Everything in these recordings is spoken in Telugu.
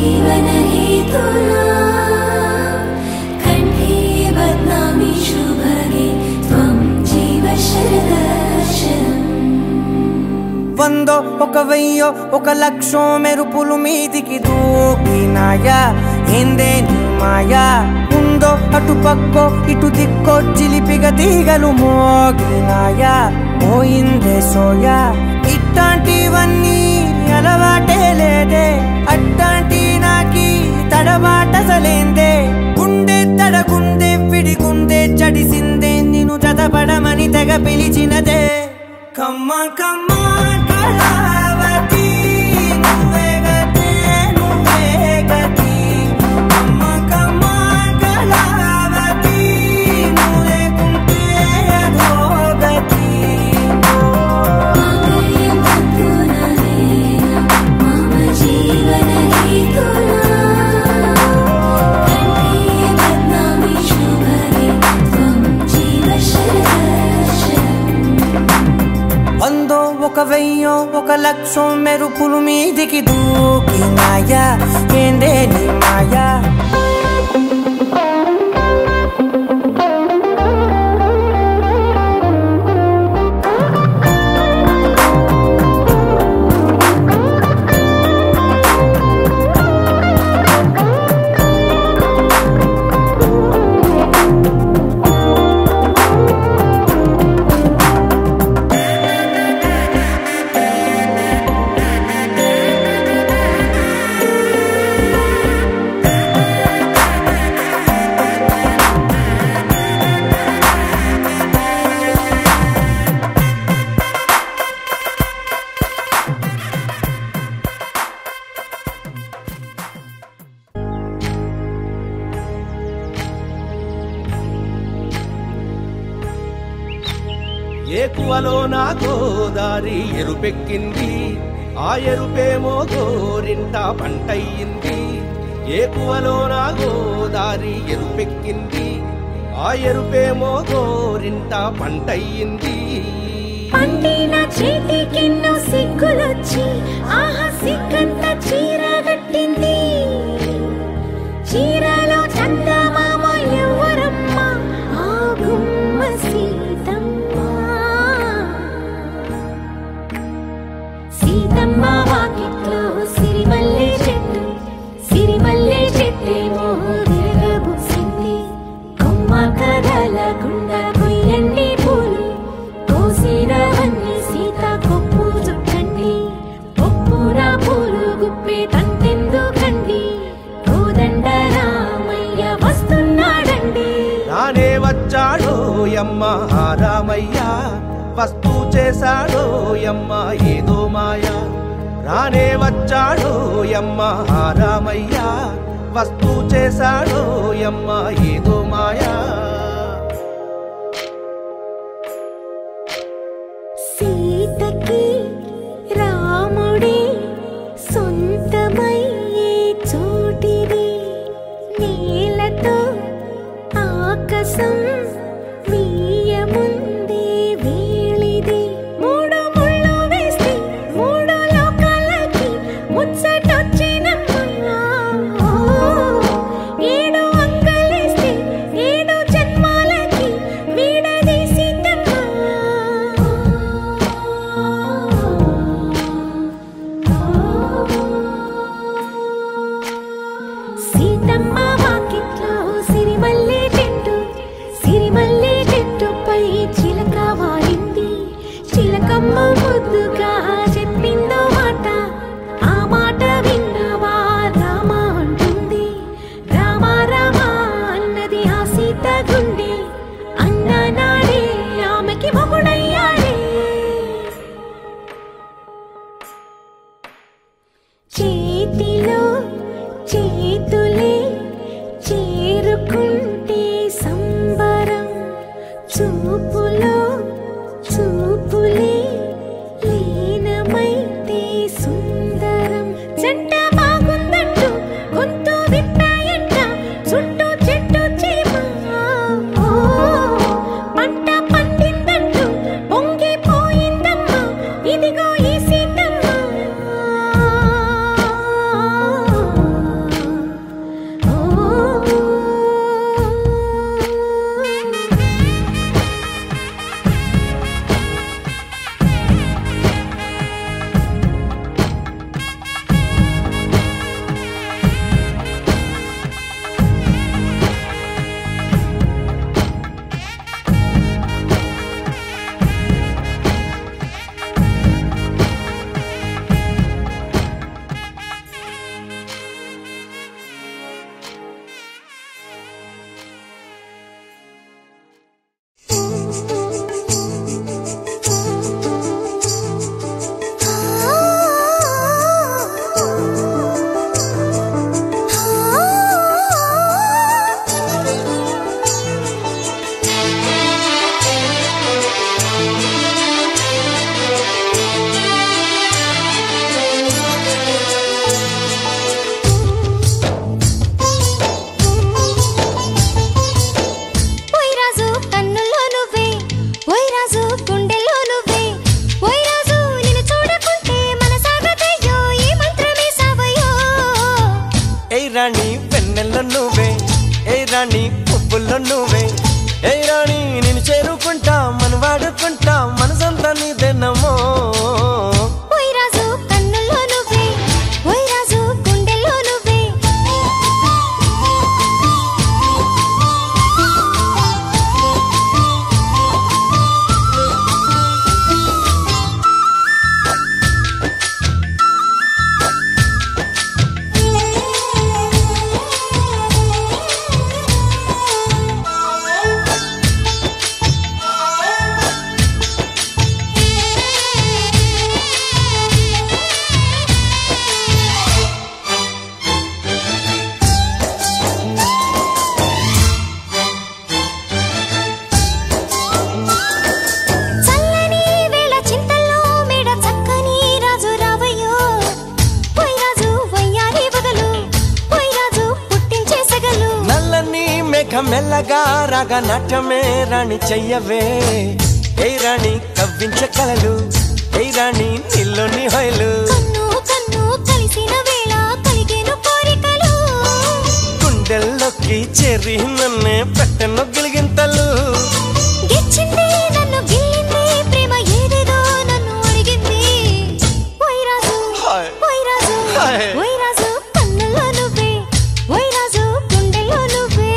जीवन हेतुना कंठे बध्नामि शुभगे त्वं जीव शरदर्शनम् వందో ఒక వెయ్యో ఒక లక్షో మెరుపులు మీదికి దూకినాయా ఏందే నీ మాయా ఉందో అటు పక్కో ఇటు దిక్కో చిలిపిగ తీగలు మోగినాయా పోయిందే సోయా ఇట్లాంటివన్నీ అలవాటే లేదే అట్లాంటి నాకి తడబాటసలేందే గుండె తడగుందే విడిగుందే చడిసిందే నిన్ను చదపడమని తెగ పిలిచినదే కమ్మ కమ్మ కళావతి నువ్వే గతే నువ్వే గతి కమ్మ కమ్మ కళావతి నువ్వు లేకుంటే అధోగతి मांगल्यं तत्पुना मम जीवन हेतुना कंठे बध्नामि शुभगे त्वं जीव शरदर्शनम् వందో ఒక వెయ్యో ఒక లక్షో మెరుపులు మీదికి దూకినాయా ఏందే నీ మాయా ఏకువలో నా గోదారి ఎరుపెక్కింది ఆ ఎరుపేమో గోరింట పంటయ్యింది ఏకువలో నా గోదారి ఎరుపెక్కింది ఆ ఎరుపేమో గోరింట పంటయ్యింది పండిన చేతికెన్నో సిగ్గులొచ్చి ఆహా సిగ్గంత చీర కట్టింది చీరలో చందమామ ఎవరమ్మ ఆ గుమ్మ సీతమ్మ సీతమ్మ వాకిట్లో సిరిమల్లె చెట్టేమో విరగబూసింది కొమ్మ కదలకుండా కొయ్యండి పూలు కోసిరవన్నీ సీత కొప్పు చుట్టండి పొప్పున పూలు గుప్పే తంతెందుకండి కోదండ రామయ్య వస్తున్నాడండి రానే వచ్చాడో యమ్మ రామయ్య వస్తూ చేశాడో యమ్మ ఏదో మాయా రానే వచ్చాడో యమ్మ రామయ్య వస్తూ చేశాడో యమ్మ ఏదో మాయా సీతకి రాముడే సొంతమయ్యే చోటిది నేలతో ఆకాశం వీయముందే వేళిది మూడు ముళ్ళు వేస్తే మూడు లోకాలకి ముచ్చటొచ్చినమ్మా ఏడు అంగలేస్తే ఏడు జన్మాలకి వీడదీసిందమ్మా సీతమ్మ వాకిట్లో సిరిమల్లె చెట్టుపై చిలక వాలింది చిలకమ్మ ముద్దుగా చెప్పిందో మాట ఆ మాట విన్నవా రామ అంటుంది రామ రామ అన్నది ఆ సీత గుండె అన్న నాడే ఆమెకి మొగుడయ్యాడే చేతిలో చేతులే రాణి వెన్నెల్లో నువ్వే ఏ రాణి పువ్వుల్లో నువ్వే ఏ రాణి నేను చేరుకుంటా మన వాడుకుంటా మనసంతా నీదేనమ్మో ఓయ్ రాజు కన్నుల్లో నువ్వే ఓయ్ రాజు గుండెల్లో నువ్వే మెల్లగా రాగా నాట్యమే రాణి చెయ్యవే ఏ రాణి కవ్వించే కలలు ఏ రాణి నీలోని హొయలు కన్ను కన్ను కలిసిన వేళ కలిగేను కోరికలు గుండెల్లోకి చేరి నన్నే పెట్టెను గిలిగింతలు గిచ్చింది నన్ను గిల్లింది ప్రేమ ఏదేదో నన్ను అడిగింది ఓయ్ రాజు ఓయ్ రాజు ఓయ్ రాజు కన్నుల్లో నువ్వే ఓయ్ రాజు గుండెల్లో నువ్వే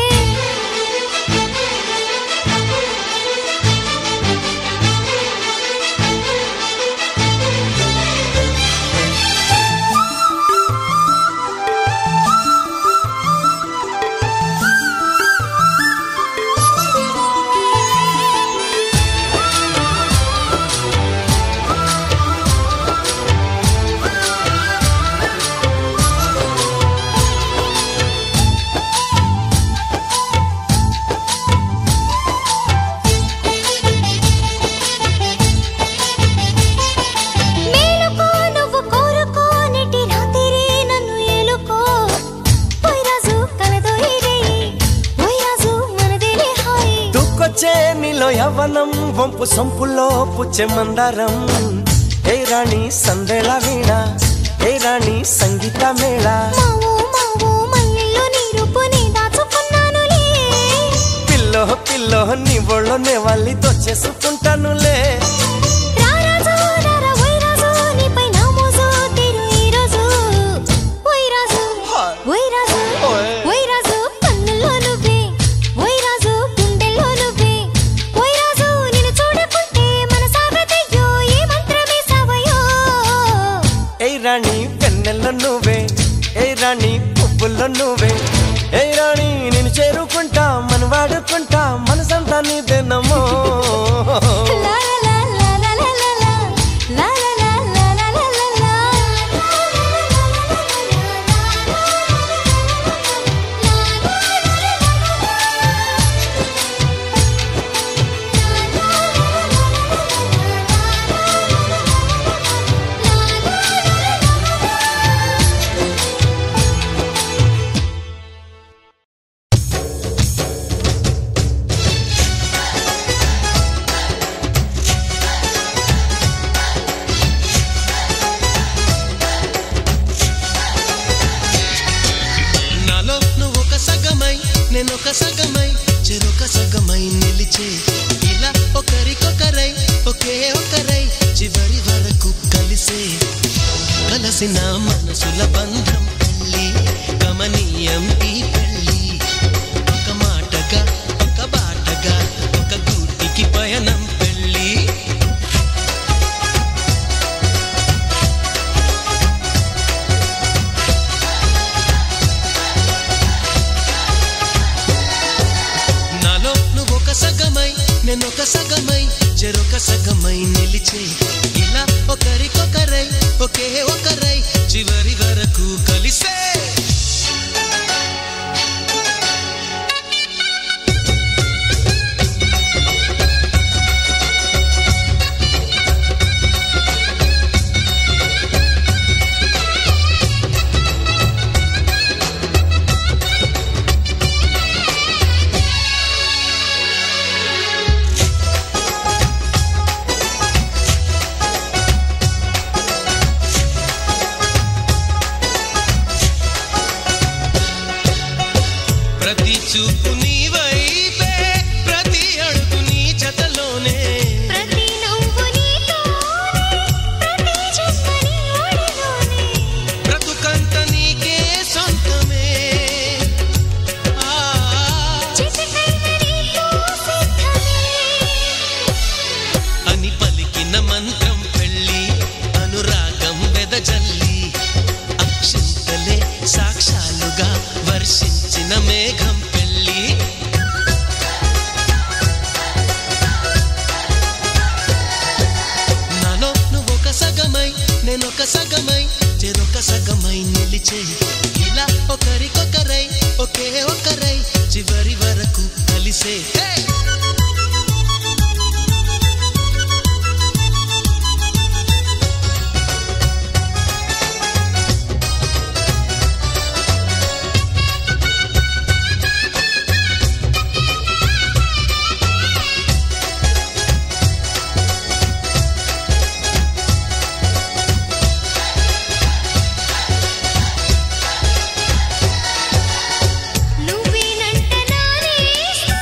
నీలో యవ్వనం వంపు సొంపులో పుచ్చే మందారం ఏ రాణి సందేళ వీణ ఏ రాణి సంగీత మేళ మావో మావో మల్లెల్లో నీ రూపుని దాచుకున్నానులే పిల్లో పిల్లో నీ ఒళ్ళోనే వాళ్ళి దోచేసుకుంటానులే రారాజు రారా ఓయ్ రాజు నీపై నా మోజు తీరు ఈ రోజు ఓయ్ రాజు ఓయ్ రాజు ఓయ్ రాజు కన్నుల్లో నువ్వే ఓయ్ రాజు గుండెల్లో నువ్వే ఓయ్ రాజు నిన్ను చూడకుంటే మనసాగదయ్యో ఏ మంత్రమే సావయో ఏ రాణి వెన్నెల్లో నువ్వే ఏ రాణి పువ్వుల్లో నువ్వే ఏ రాణి నేను చేరుకుంటా మన వాడుకుంటా మనసంతా నీదేనమ్మో లా లా లా లా లా లా లా లా లా లా లా లా నాలో నువ్వు ఒక సగమై నేను ఒక సగమై చెరొక సగమై నిలిచే ఇలా ఒకరికొకరై ఒకే ఒకరై చివరి వరకు కలిసే కలసిన మనసుల బంధం పెళ్ళి గమనీయం ఈ పెళ్ళి ఒక మాటగా ఒక బాటగా ఒక గూటికి పయనం పెళ్ళి నాలో నువ్వు ఒక సగమై నేను ఒక సగమై చెరొక సగమై నిలిచే ఇలా ఒకరికొకరై ఒకే ఒకరై చివరి వరకు కలిసే చూపు నీ వైపే ప్రతి అడుగు నీ జతలోనే ప్రతి నవ్వు నీతోనే ప్రతి జన్మ నీ ఒడిలోనే బ్రతుకంత నీకే సొంతమే చిటికైన నీతో సిద్ధమే అని పలికిన మంత్రం పెళ్ళి అనురాగం వెదజల్లి అక్షంతలే సాక్షాలుగా వర్షించిన మేఘం పెళ్ళి నాలో నువ్వొక సగమై నేనొక సగమై చెరొక సగమై నిలిచే ఇలా ఒకరికొకరై ఒకే ఒకరై చివరి వరకు కలిసే నువ్వేనంట నానేస్తా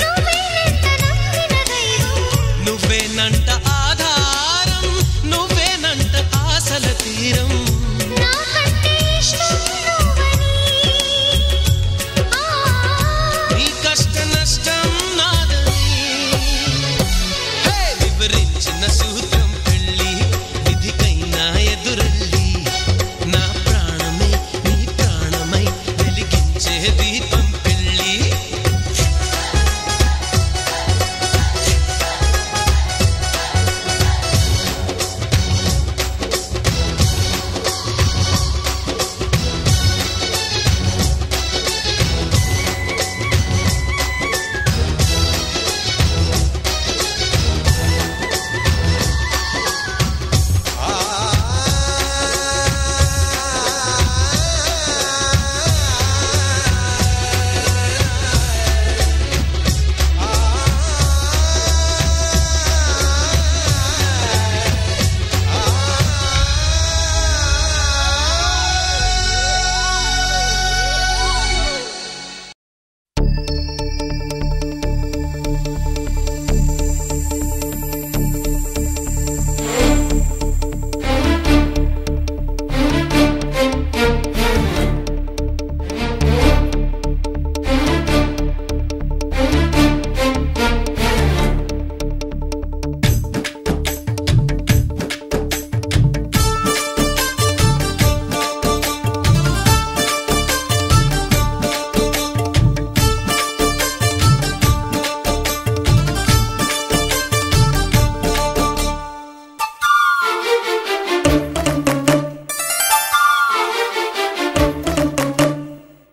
నువ్వేనంట నమ్మిన దైవం నువ్వేనంట ఆధారం నువ్వేనంట ఆశల తీరం నాకంటే ఇష్టం నువ్వని నీ కష్ట నష్టం నాదని వివరించిన సూత్రం పెళ్ళి విధికైనా ఎదురెళ్ళి నా ప్రాణమే నీ ప్రాణమై వెలిగించే దీపం పెళ్ళి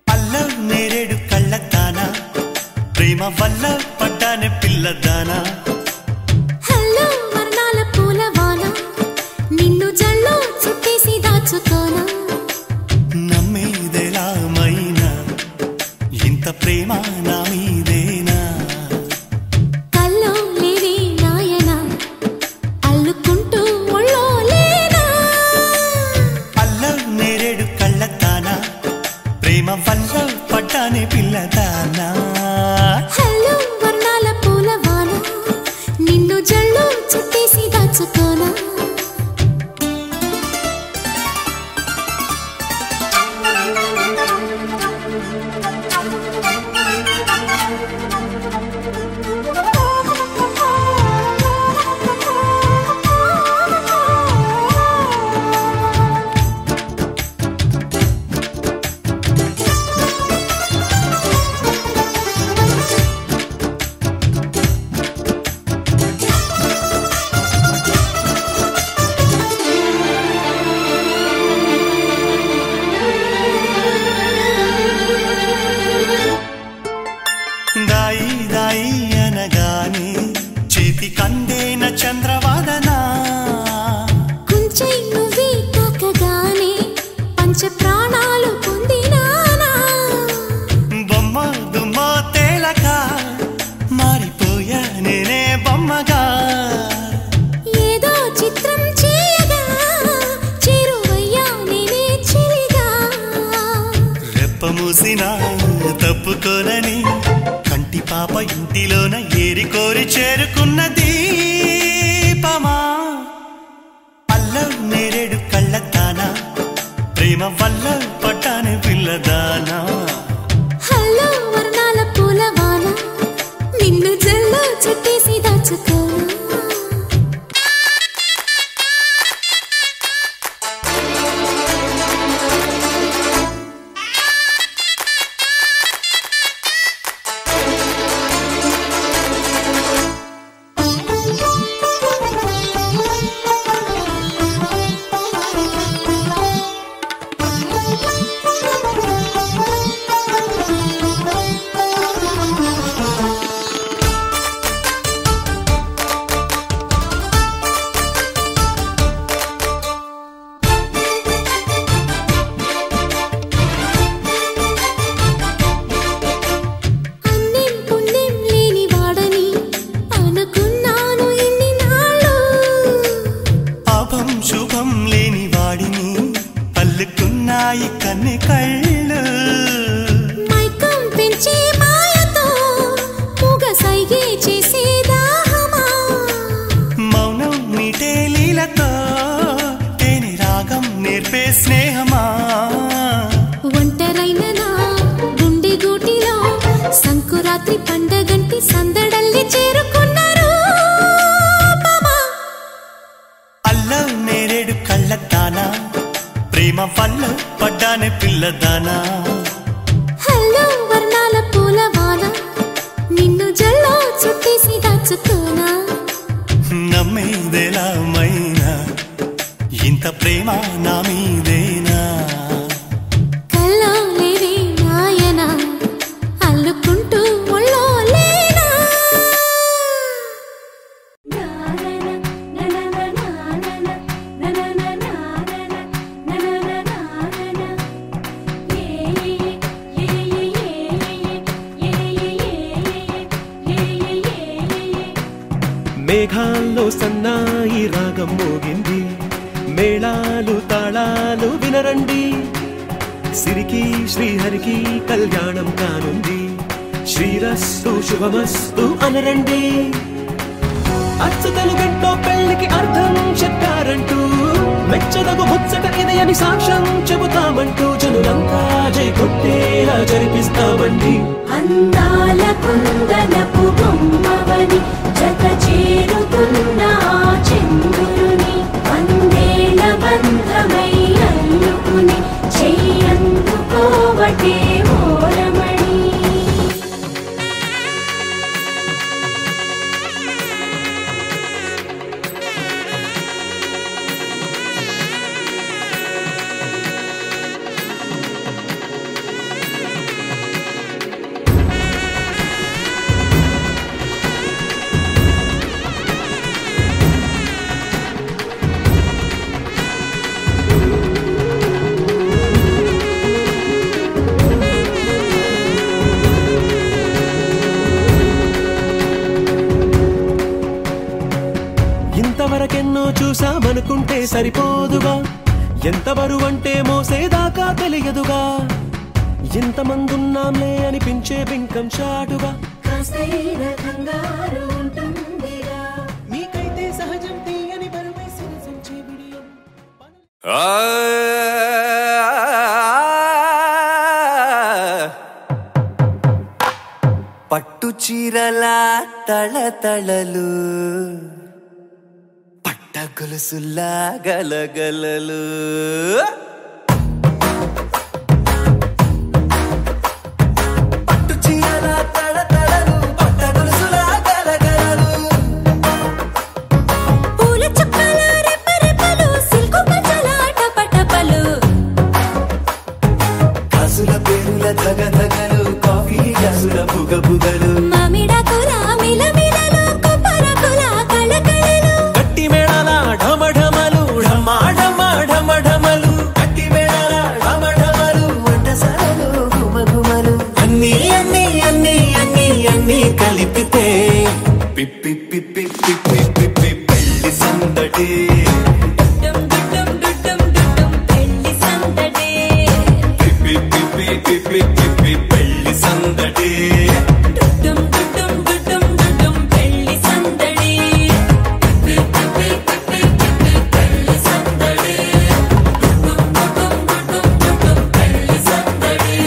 అల్లం నేరేడు కళ్ళతానా ప్రేమ వల్ల పడ్డానే పిల్లదానా హలో వర్ణాల పూలవాన నిన్ను జల్లో చుట్టేసి దాచుకోనా నమ్మేదెలా మైనా ఇంత ప్రేమ నా మీదేనా కల్లో లేని నాయన అల్లుకుంటూ ఒళ్ళో లేనా అల్లం నేరేడు కళ్ళతానా ప్రేమ వల్ల పడ్డానే పిల్లదానా హలో వర్ణాల పూలవాన నిన్ను జల్లో చుట్టేసి దాచుకోనా చూసినా తప్పుకోనని కంటి పాప ఇంటిలోన ఏరి కోరి చేరుకున్న దీపమా అల్లం నేరేడు కళ్ళతానా ప్రేమ వల్ల పట్టాని పిల్లదానా హలో వర్ణాల పూలవాన నిన్ను జల్లో చుట్టేసి దాచుకో ప్రేమ వల్ల పడ్డానే పిల్లదానా హలో వర్ణాల పూలవాన నిన్ను జల్లో చుట్టేసి దాచుకోనా నమ్మేదెలా మైనా ఇంత ప్రేమ నా మీదేనా కల్లో లేదే నాయన అల్లుకుంటూ ఒళ్ళో లేనా మేఘాల్లో సన్నాయి రాగం మోగింది మేళాలు తాళాలు వినరండి సిరికి శ్రీహరికి కళ్యాణం కానుంది శ్రీరస్తు శుభమస్తు అనరండి అచ్చు తెలుగంటో పెళ్లికి అర్థం చెప్పారంటూ మెచ్చదగు ముచ్చట ఇది అని సాక్ష్యం చెబుతామంటూ జనులంతా జై కొట్టేలా జరిపిస్తామండి అందాల కుందనపు బొమ్మవని జత చేరుకున్న చంద్రుని వందేల బంధమై అల్లుకుని చెయ్యందుకోవటే ఓరమణి ఇంతవరకెన్నో చూసామనుకుంటే సరిపోదుగా ఎంత బరువంటే మోసేదాకా తెలియదుగా ఇంతమందున్నాంలే అనిపించే బింకం చాటుగా మీకైతే సహజం తీయని బరువై సంచే బిడియం పట్టు చీరల తళతళలు పట్ట గొలుసులా గలగలలు పట్టు చీరల తళతళలు పట్ట గొలుసులా గలగలలు పూల చుక్కల రెపరెపలు సిల్కు పచ్చల టపటపలు కాసుల పేరుల ధగధగలు కాఫీ గ్లాసుల బుగబుగలు మామిడాకుల మిలమిలలు కొబ్బరకుల కళకళలు గట్టి మేళాల ఢమఢమలు ఢమాఢమలు గట్టి మేళాల ఢమఢమలు వంటసాలలు గుమగుమలు అన్నీ అన్నీ అన్నీ అన్నీ అన్నీ కలిపితే పిప్పి పిప్పి పిప్పి పిప్పి పెళ్లి సందడి డుమ్ డుమ్ డుమ్ డుమ్ డుమ్ పెళ్లి సందడే పిప్పి పిప్పి పిప్పి పిప్పి పెళ్లి సందడి డుడ్డుం డుడ్డుం డుడ్డుం డుడ్డుం పెళ్లి సందడి పెళ్లి సందడి డుడ్డుం డుడ్డుం డుడ్డుం డుడ్డుం పెళ్లి సందడి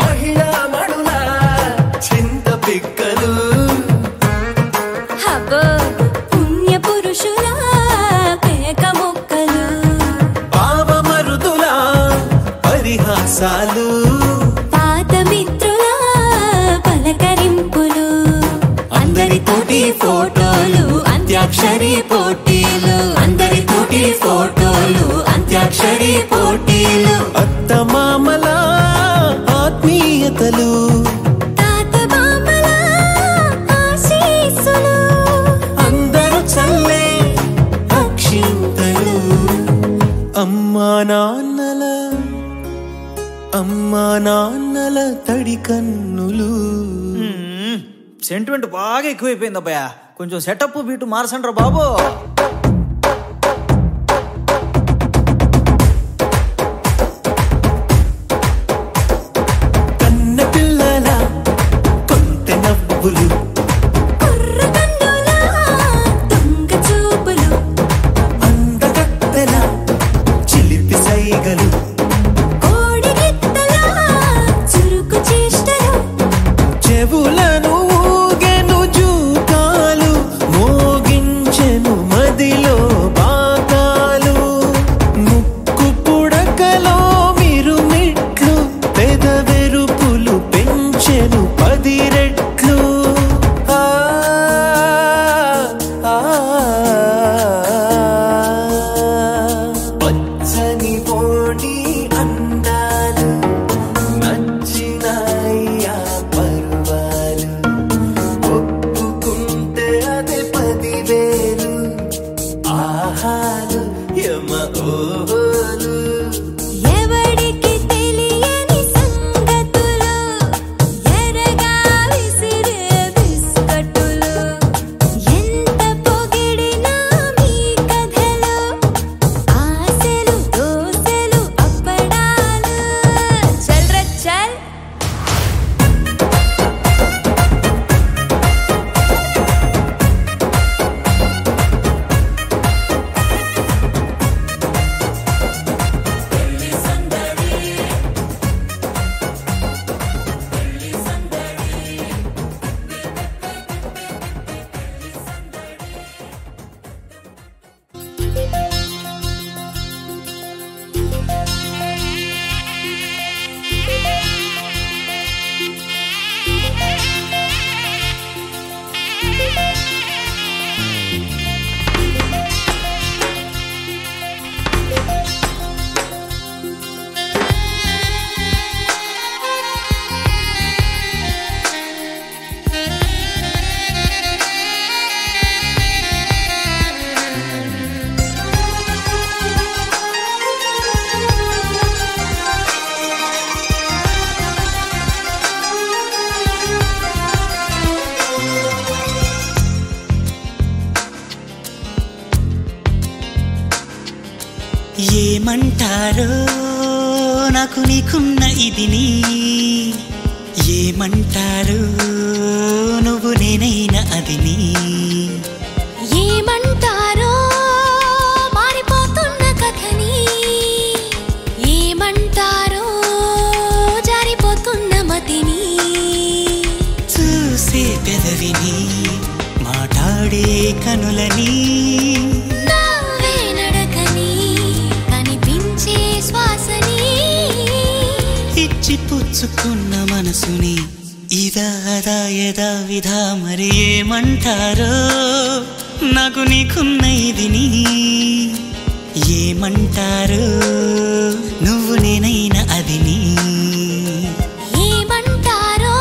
మహిళా మడుల చింత పిక్కలు హబ్బో పుణ్య పురుషుల పేక మొక్కలు పావమరుదుల పరిహాసాలు పాత మిత్రుల పలకరింపులు అందరితోటి ఫోటోలు అంత్యాక్షరి పోటీలు అందరితోటి ఫోటోలు అంత్యాక్షరి పోటీలు అత్తమామల ఆత్మీయతలు తాత బామల ఆశీస్సులు అందరూ చల్లే అక్షింతలు అమ్మా నాన్నల తడి కన్నులు. సెంటిమెంట్ బాగా ఎక్కువైపోయింది అబ్బాయా, కొంచెం సెటప్ బీటు మార్చండ్రా బాబు. కన్న పిల్లల కొంత నవ్వులు కుర్ర కన్నుల దొంగ చూపులు అందగత్తెల చిలిపి సైగలు కోడి గిత్తల చురుకు చేష్టలు చెవులను ఊగెను జూకాలు మోగించెను మదిలో బాకాలు ముక్కు పుడకలో మిరుమిట్లు పెదవెరుపులు పెంచెను 10 రెట్లు. ఆ పచ్చని పోడి అందాలు నచ్చినాయ్యా పర్వాలు ఒప్పుకుంటే అదే 10,000 ఆహాలు యమ ఓలు ఎవడికి తెలియని సంగతులు ఎరగా విసిరే బిస్కట్టులు ఎంత పొగిడినా మీ కథలు ఆశలు దోసెలు అప్పడాలు చల్ రే చల్. ఏమంటారో నాకు నీకున్న ఇదిని ఏమంటారో నువ్వు నేనైనా అదిని ఏమంటారో మారిపోతున్న కథని ఏమంటారో జారిపోతున్న మతిని చూసే పెదవిని మాట్లాడే కనులని నవ్వే నడకని కనిపించే శ్వాసని ఇచ్చి పుచ్చుకున్న మనసుని ఇదా అదా యదా విధా మరి ఏమంటారో నాకు నీకున్న ఇదిని ఏమంటారో నువ్వు నేనైనా అదిని ఏమంటారో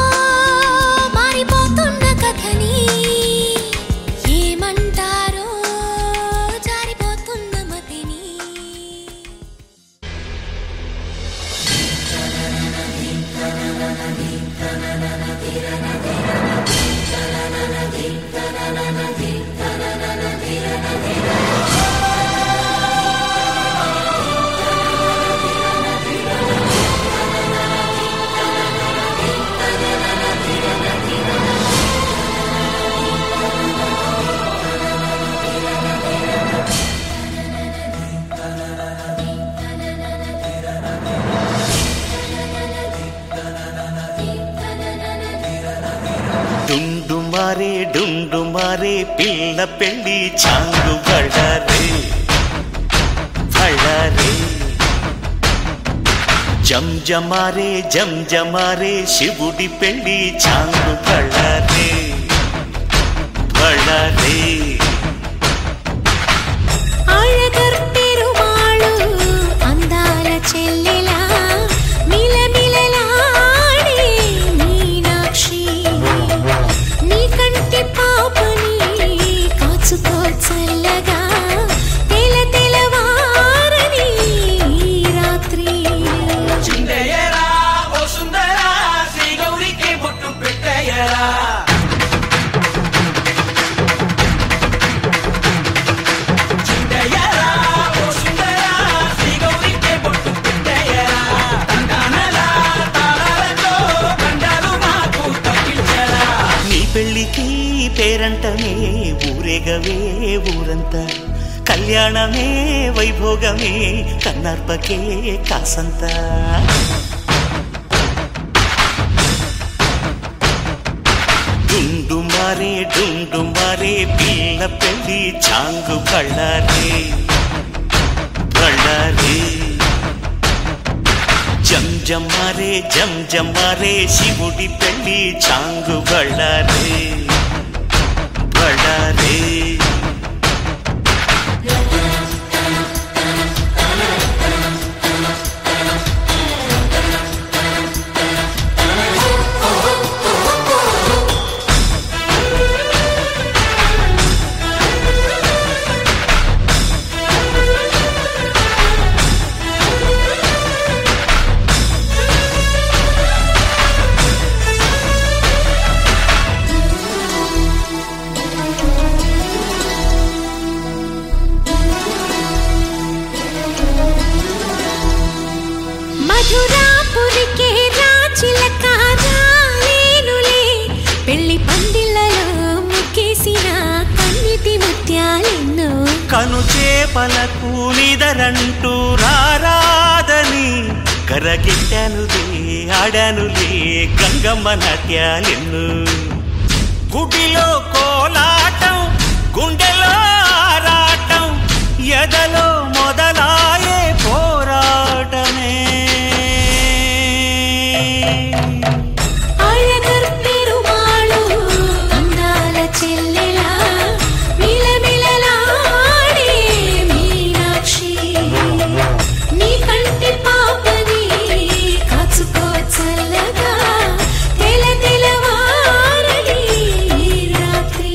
మారిపోతున్న కథని ఏమంటారో జారిపోతున్న మతిని మారే పిల్ల పెళ్ళి చాంగు బళ్ళారే బళ్ళారే జంజమారే జంజమారే శివుడి పెళ్ళి చాంగు బళ్ళారే బళ్ళారే అళగర్ పెరుమాళు అందాల చెల్లెలా మిలమిలలాడే మీనాక్షి నీ కంటి పాపని కాచుకో చల్లగా తెల తెలవారని రాత్రి చిందయ్యరా ఓ సుందరా శ్రీ గౌరికి బొట్టు పెట్టయ్యరా పెళ్ళికి పేరంటమే ఊరేగవే ఊరంతా కళ్యాణమే వైభోగమే కన్నార్పకే కాసంత డుండుమారే డుండుమారే పిల్ల పెళ్ళి చాంగు బళ్ళారే బళ్ళారే జంజమారే జంజమారే శివుడి పెళ్ళి చాంగు బళ్ళారే బళ్ళారే మధురాపురికే రాచిలక రాలేనులే పెళ్లి పందిళ్ళలో ముక్కేసిన కన్నిటి ముత్యాలెన్నో కను చేపలకు నిదరంటూ రారాదని కరగిట్టానులే ఆడానులే గంగమ్మ నాట్యాలెన్ను గుడిలో కోలాటం గుండెలో ఆరాటం ఎదలో మొదలాయే పోరాటమే అళగర్ పెరుమాళు అందాల చెల్లెలా మిలమిలలాడే మీనాక్షి నీ కంటి పాపని కాచుకో చల్లగా తెల తెలవారని రాత్రి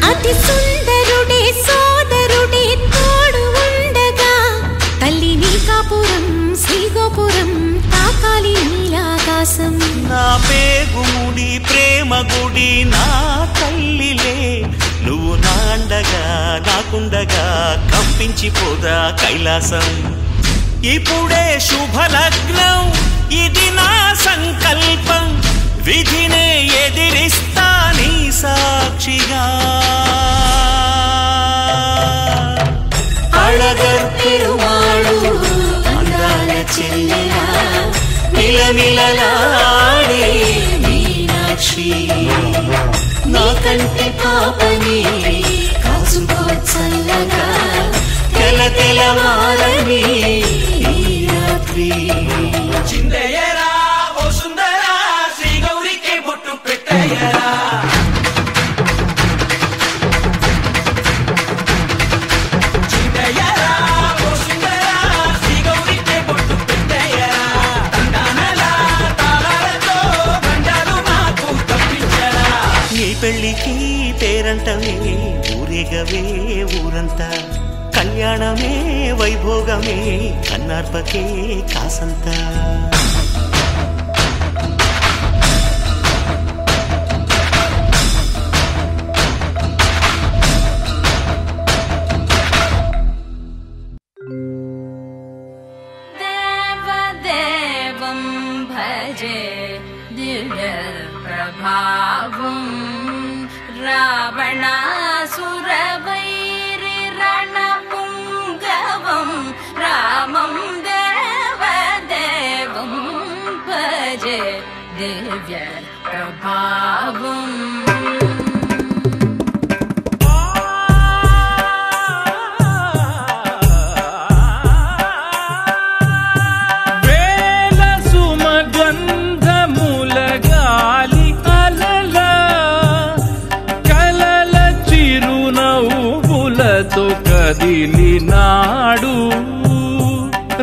అతి సుందరుడే సోదరుడే తోడు ఉండగా తల్లి నీ కాపురం శ్రీగోపురం తాకాలి నీలాకాశం నా పేగుముడి ప్రేమ గుడి నా తల్లిలే నువ్వు నాండగా నాకుండగా కంపించిపోదా కైలాసం ఇప్పుడే శుభలగ్నం ఇది నా సంకల్పం విధినే ఎదిరిస్తా నీ సాక్షిగా అళగర్ పెరుమాళు అందాల చెల్లెలా మిలమిలలాడే మీనాక్షి నీ కంటి పాపని కాచుకో చల్లగా తెల తెలవారని రాత్రి చిందయ్యరా ఓ సుందరా శ్రీ గౌరికి బొట్టు పెట్టయ్యరా చిందయ్యరా ఓ సుందరా శ్రీ గౌరికి బొట్టు పెట్టయ్యరా తండానలా తాళాలతో బండాలు మాకు తప్పించరా నీ పెళ్ళికి పేరంటమే ఊరేగవే ఊరంతా కళ్యాణమే వైభోగమే కన్నార్పకే కాసంత దేవదేవం భజే దివ్య ప్రభావం రావణాసురవైరి రణపుంగవం రామం దేవదేవం భజే దివ్య ప్రభావం కదిలినాడు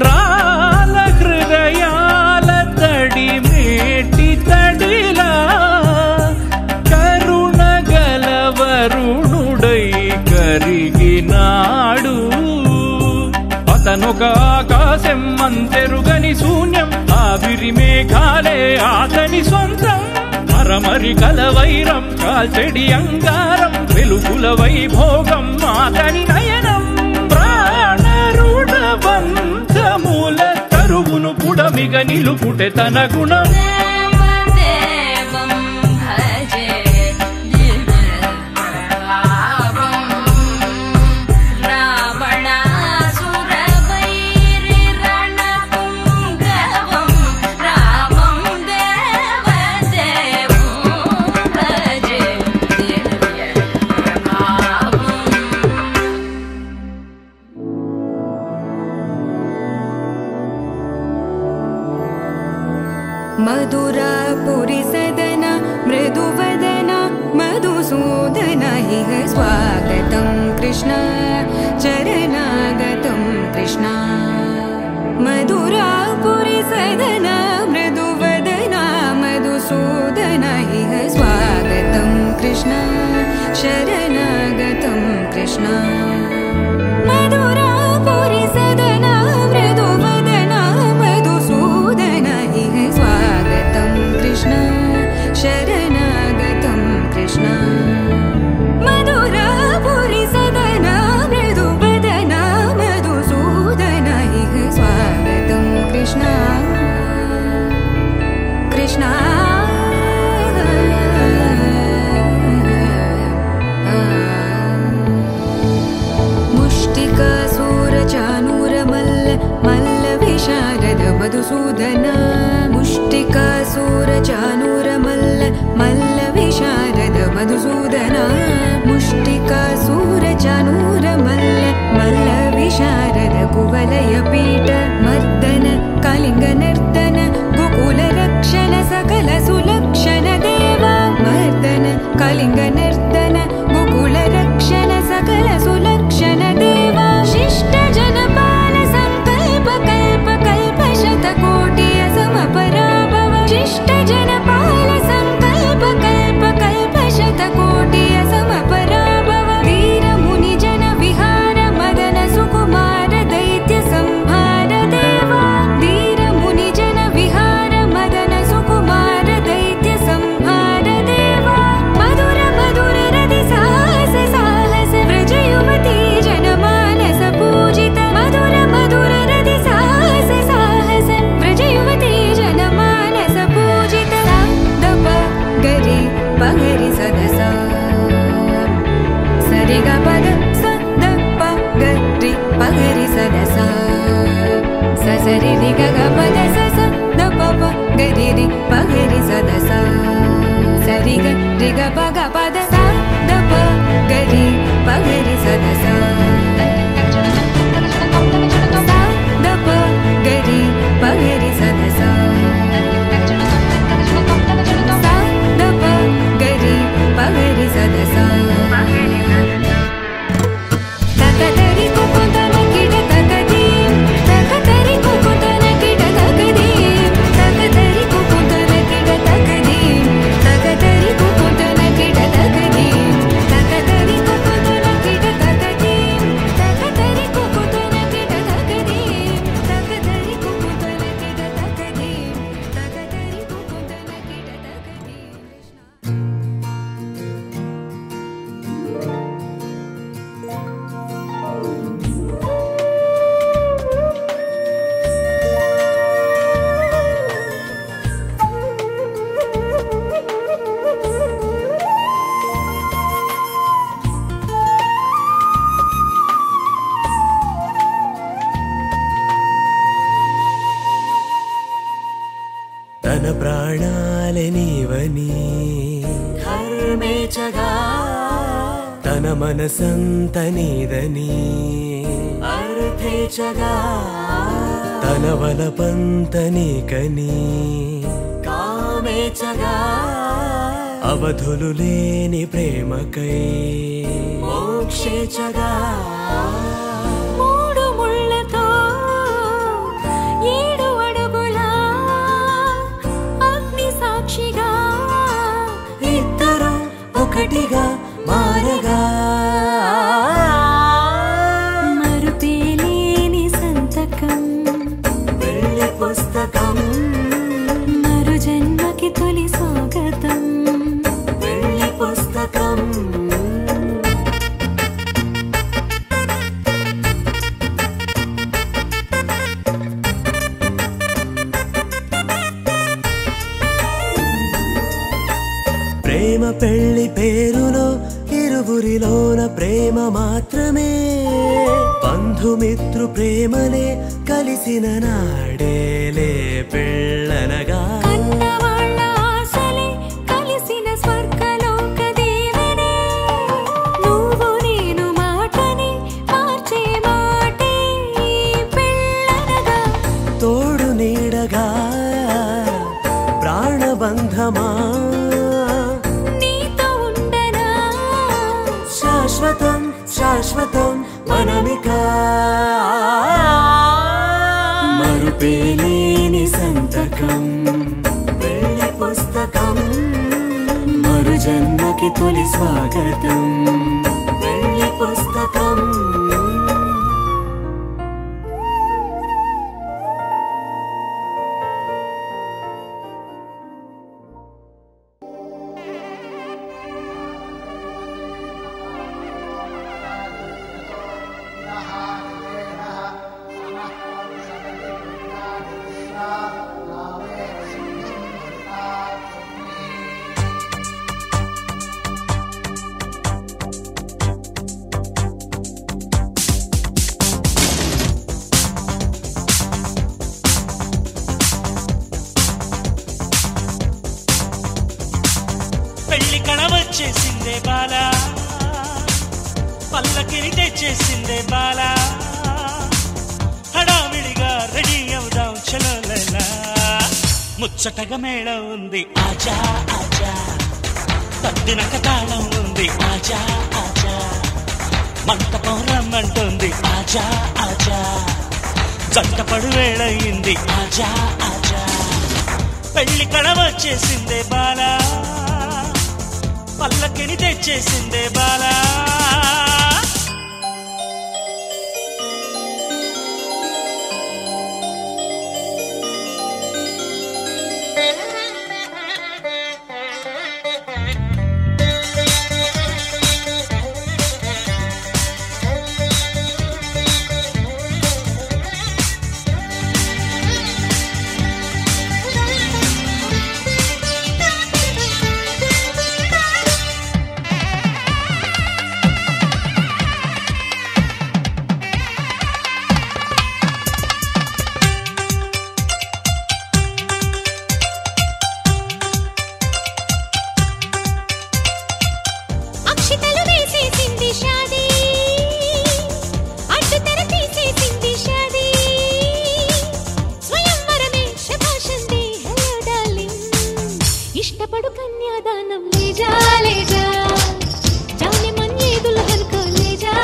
రాల హృదయాల తడి మేటి తడిలా కరుణ గలవరుణుడై కరిగినాడు అతనొక ఆకాశం అంతెరుగని శూన్యం ఆవిరి మేఘాలే అతని సొంతం మరమరి కలవైరం కాల్చెడి అంగారం వెలుగుల వైభోగం అతని నయనం ప్రాణరుణవంతముల తరువును పుడమిగ నిలుపుటె తన గుణం मधुरापुरी सदन मृदुवदन मधुसूदन इह स्वागतं कृष्ण चरणागतं कृष्ण मधुरापुरी सदन मृदुवदन मधुसूदन इह स्वागतं कृष्ण शरणागतं कृष्ण मधुरापुरी सदन मृदुवदन मधुसूदन इह स्वागतं कृष्ण शरणागतं कृष्ण मधुरापुरी सदन मृदुवदन मधुसूदन इह स्वागतं कृष्ण कृष्ण मुष्टिकासूरचानूरमल्ल मल्लविशारद मधुसूदन मुष्टिकासूरचानूरमल्ल मल्लविशारद मधुसूदन मुष्टिकासूरचानूरमल्ल मल्लविशारद कुवलयपीठ मर्दन कलिङ्गनर्तन गोकुलरक्षण सकल सुलक्षण देव मर्दन कलिङ्गनर्तन गोकुलरक्षण सकल सुलक्षण देव शिष्ट जनपाल संकल्प कल्प कल्प शतकोटि असमपराभव शिष्ट जनपाल संकल्प कल्प कल्प शतकोटि असमपराभव वीर मुनि जन विहार मदन सुकुमार दैत्य संहार देव वीर मुनि जन विहार मदन सुकुमार दैत्य संहार देव मधुर मधुर रति साहस साहस व्रज युवती जनमानस पूजित मधुर मधुर रति साहस साहस व्रज युवती जनमानस पूजित दप गरि पगरि सदस सरि ग पद स द प गरि पगरि सदस स सरि रि ग ग पद स स द प प गरि रि पगरि सदस सरि ग रि ग प ग पद स द प गरि पगरि सदस द प गरि पगरि सदस द प गरि पगरि सदस तकतरि कुकुतन किट तकदीम तकतरि कुकुतन किट तकदीम तकतरि कुकुतन किट तकदीम तकतरि कुकुतन किट तकदीम ప్రాణాలే నీవని ధర్మేచగా తన మనసంత నీదని అర్థేచగా తన వలపంత నీకని కామేచగా అవధులు లేని ప్రేమకై మోక్షేచగా మూడు ముళ్ళతో 7 అడుగుల అగ్ని సాక్షిగా ఇద్దరు ఒకటిగా మారగా మరుపేలేని సంతకం వెళ్ళి పుస్తకం మరు జన్మకి తొలి స్వాగతం వెళ్ళి పుస్తకం ప్రేమ పెళ్లి పేరులో ఇరువురిలోన ప్రేమ మాత్రమే బంధుమిత్రు ప్రేమలే కలిసిన నాడేలే పెళ్ళనగా కన్నవాళ్ళ ఆశలే కలిసిన స్వర్గలోక దీవెనే నువ్వు నేను మాటని మార్చే మాటే పెళ్ళనగా తోడు నీడగా ప్రాణబంధమా నీతో ఉండనా శాశ్వతం శాశ్వతం మనమిక మరుపేలేని సంతకం వెళ్ళి పుస్తకం మరు జన్మకి తొలి స్వాగతం వెళ్ళి పుస్తకం పెళ్లి కళ వచ్చేసిందే బాలా పల్లకిని తెచ్చేసిందే బాలా హడావిడిగా రెడీ అవుదాం చలోలా ముచ్చటగా మేళం ఉంది ఆజా ఆజా తద్దినక తాళం ఉంది ఆజా ఆజా మంటపం రమ్మంటుంది ఆజా ఆజా జంటపడు వేళయింది ఆజా ఆజా పెళ్లి కళ వచ్చేసిందే బాలా పల్లకిని తెచ్చేసిందే బాలా అక్షితలు వేసేసింది షాదీ అడ్డు తెర తీసేసింది షాదీ స్వయంవరమే శభాషంది హలో డార్లింగ్ ఇష్టపడు కన్యాదానం లేజా లేజా जाने मन ये दुल्हन को ले जा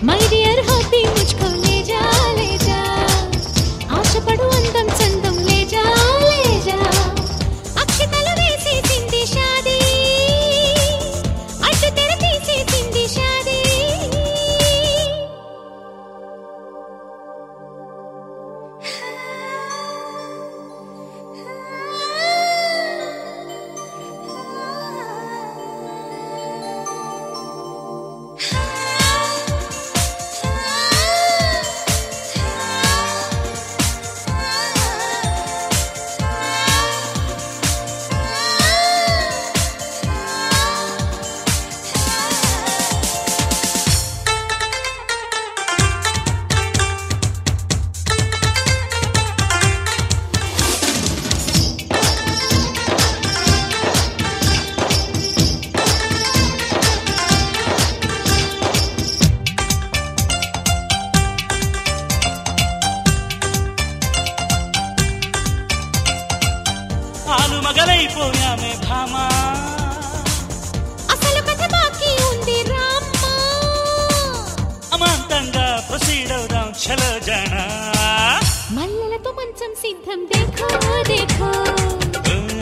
माय डियर होती मुझको ले जा ఆశపడు అందం చందం ले जा అక్షితలు వేసేసింది షాదీ అడ్డు తెర తీసేసింది షాదీ ఆలు మగలైపోయామే భామా అసలు కథ బాకీ ఉంది రామ్మా అమాంతంగా ప్రొసీడ్ అవుదాం చలో జానా మల్లెలతో మంచం సిద్ధం దేఖో దేఖో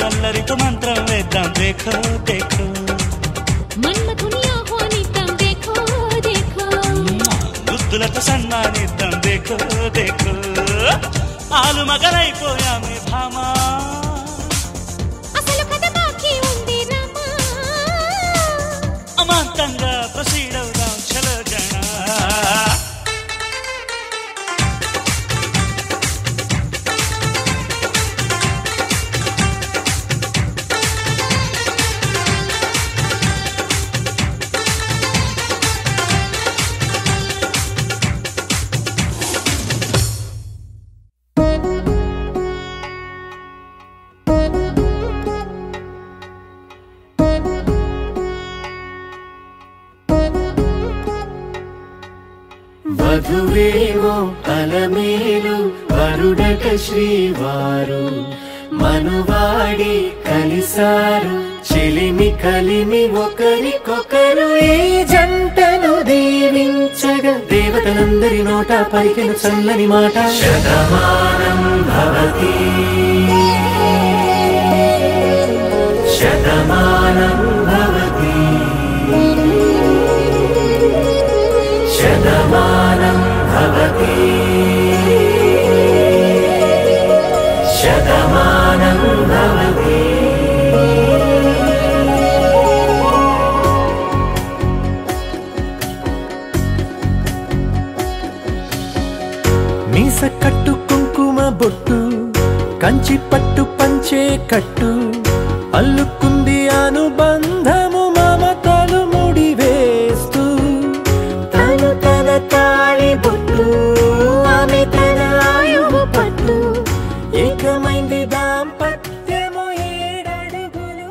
అల్లరితో మంత్రం వేద్దాం దేఖో దేఖో మన్మథుని ఆహ్వానిద్దాం దేఖో దేఖో గుద్దులతో సన్మానిద్దాం దేఖో దేఖో ఆలు మగలైపోయామే భామా అసలు కథ బాకీ ఉంది రామా అమాంతంగా ప్రొసీడ్ అవుదాం చలో జానా వధువేమో అలమేలు వరుడట శ్రీవారు మనువాడి కలిసారు చెలిమి కలిమి ఒకరికొకరు ఈ జంటను దీవించగా దేవతలందరి నోట పలికిన చల్లని మాట శతమానం భవతి శతమానం భవతి శతమానం భవతి శతమానం భవతి మీస కట్టు కుంకుమ బొట్టు కంచి పట్టు పంచే కట్టు అల్లుకుంది అనుబంధము మమతలు ముడివేస్తూ తను తన తాళి బొట్టు ఆమె తన ఆయువు పట్టు ఏకమైంది దాంపత్యము ఏడడుగులు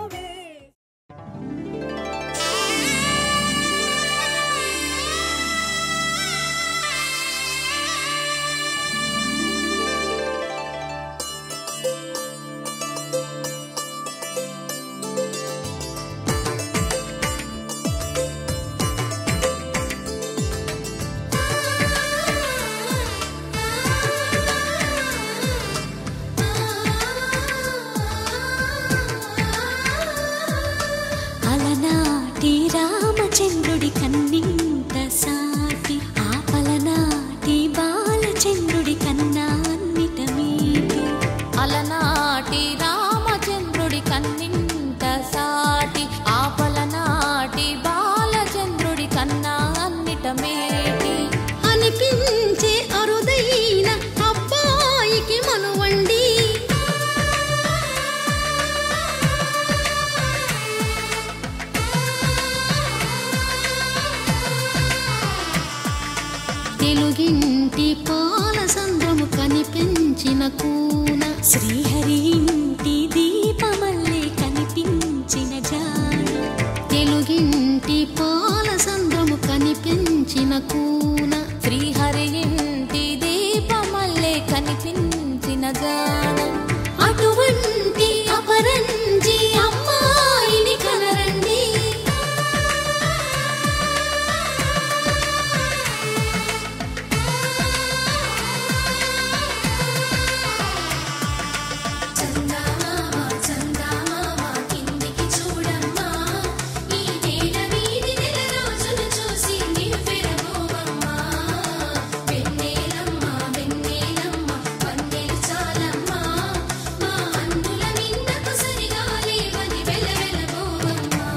అలనాటి రామచంద్రుడి కన్నింత సాటి ఆపలనాటి బాలచంద్రుడి కన్నా అన్నిట మీటి అలనాటి రామచంద్రుడి కన్నింత సాటి ఆపలనాటి బాలచంద్రుడి కన్నా అన్నిట మేటి అనిపించే అరుదైన అబ్బాయికి మనువండి తెలుగింటి పాల సంద్రము కనిపించిన కూన శ్రీహరి ఇంటి దీపమల్లే కనిపించిన జాన తెలుగింటి పాల సంద్రము కనిపించిన కూన శ్రీహరి ఇంటి దీపమల్లే కనిపించిన జాన అటువంటి అపరంజి అమ్మాయిని కనరండి చందమామ చందమామ కిందికి చూడమ్మా ఈ నేల వీధి నెల రోజులు చూసి నివ్వెరబోవమ్మా వెన్నెలమ్మ వెన్నెలమ్మ వన్నెలు చాలమ్మా మా అందుల నిన్నకు సరిగా లేవని వెలవెలబోవమ్మా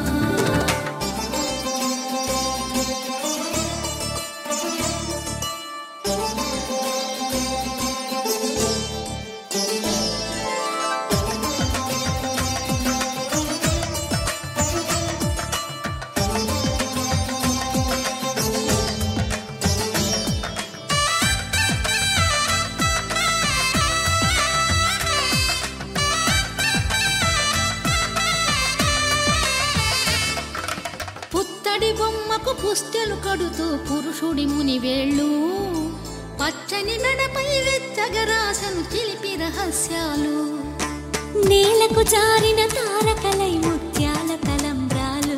పుత్తడి బొమ్మకు పుస్తెలు కడుతూ పురుషుడి ముని వేళ్ళు పచ్చని నడపై వెచ్చగరాసను చిలిపి రహస్యాలు నేల కిందకు జారిన తారకలై ముత్యాల తలంబ్రాలు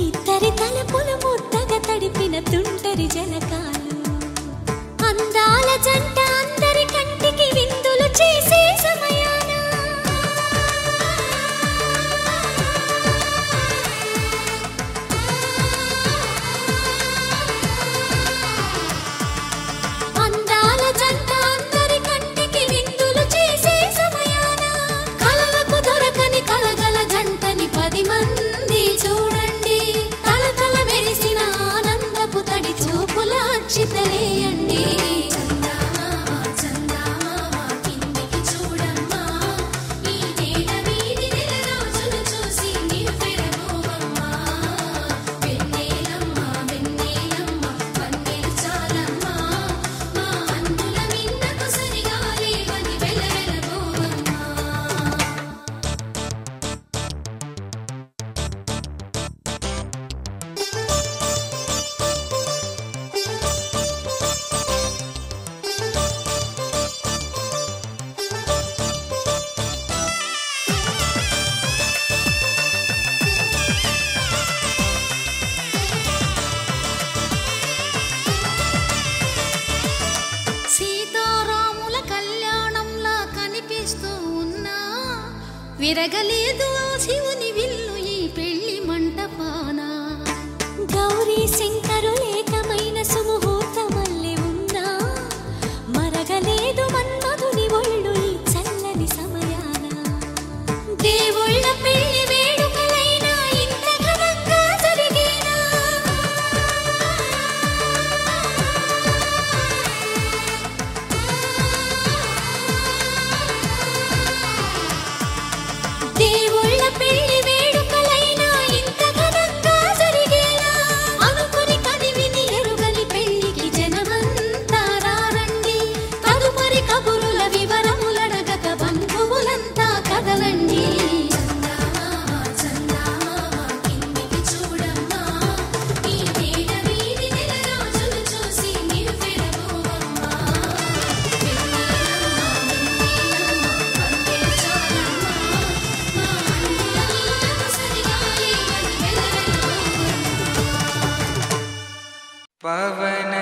ఇద్దరి తలపుల ముద్దగా తడిపిన తుంటరి జలకాలు అందాల జంట అందరి కంటికి విందులు చేసే సమయాన అందాల జంట అందరి కంటికి విందులు చేసే సమయాన కలలకు దొరకని కలగల జంటని 10 మంది చూడండి తలతల మెరిసిన ఆనందపు తడి చూపుల అక్షితలేయండి సీతారాముల కళ్యాణంలా కనిపిస్తూ ఉన్నా విరగలేదు ఆ శివుని విల్లు ఈ పెళ్లి మంటపాన గౌరీ శంకరులేకమైన సుముహూర్తమల్లె ఉన్నా మరగలేదు మన్మధుని ఒళ్ళు ఈ చల్లని సమయాన దేవుళ్ళ పెళ్లి వేడుకలైనా ఇంత ఘనంగా జరిగేనా దేవుళ్ళ పెళ్లి వేడుకలైనా ఇంత ఘనంగా జరిగేనా అనుకుని కదివిని ఎరుగని పెళ్లికి జనమంతా రారండి తదుపరి కబురుల వివరములడగక బంధువులంతా కదలండి కిందికి చూడమ్మా ఈ నేల వీధి నెల రోజులు చూసి నిలువెరబోవమ్మా पवन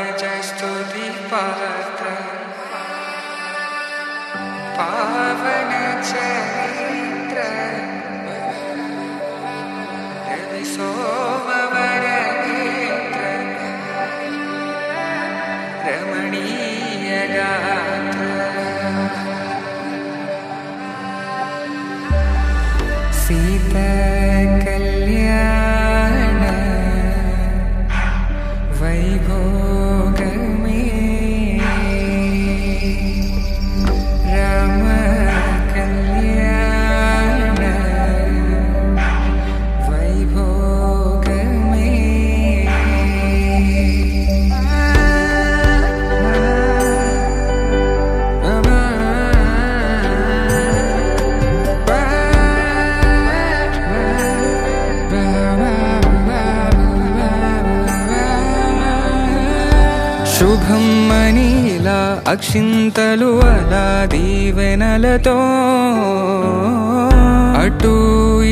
स्तुति पात्र पावन चरित्र रवि सोमवर नेत्र रमणीय गात्र सीता कल्याण वैभोग में राम कल्याण वैभोग में శుభం మనీలా అక్షింతలు అలా దీవెనలతో అటు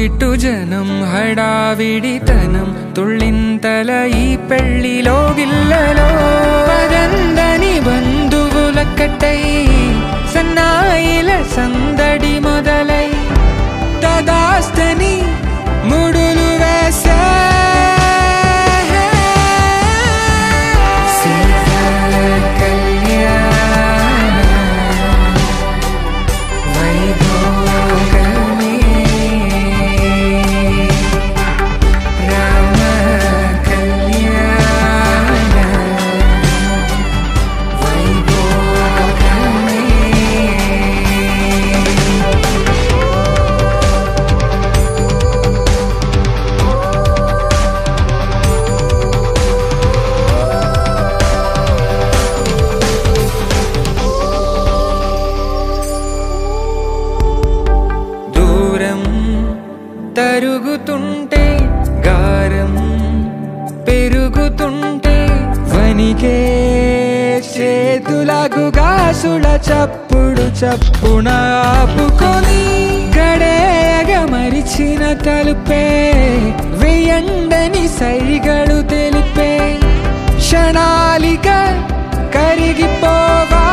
ఇటు జనం హడావిడితనం తుళ్ళింతల ఈ పెళ్లిలో గిల్లలో పదందని బంధువులక్కటై సన్నాయిల సందడి మొదలై తదాస్తని ముడులు వేసా తరుగుతుంటే గారం పెరుగుతుంటే వనికే చేతులకు గాసుల చప్పుడు చప్పున ఆపుకొని గడ తలుపే వేయండని సైగలు తెలిపే క్షణాలిక కరిగిపోవా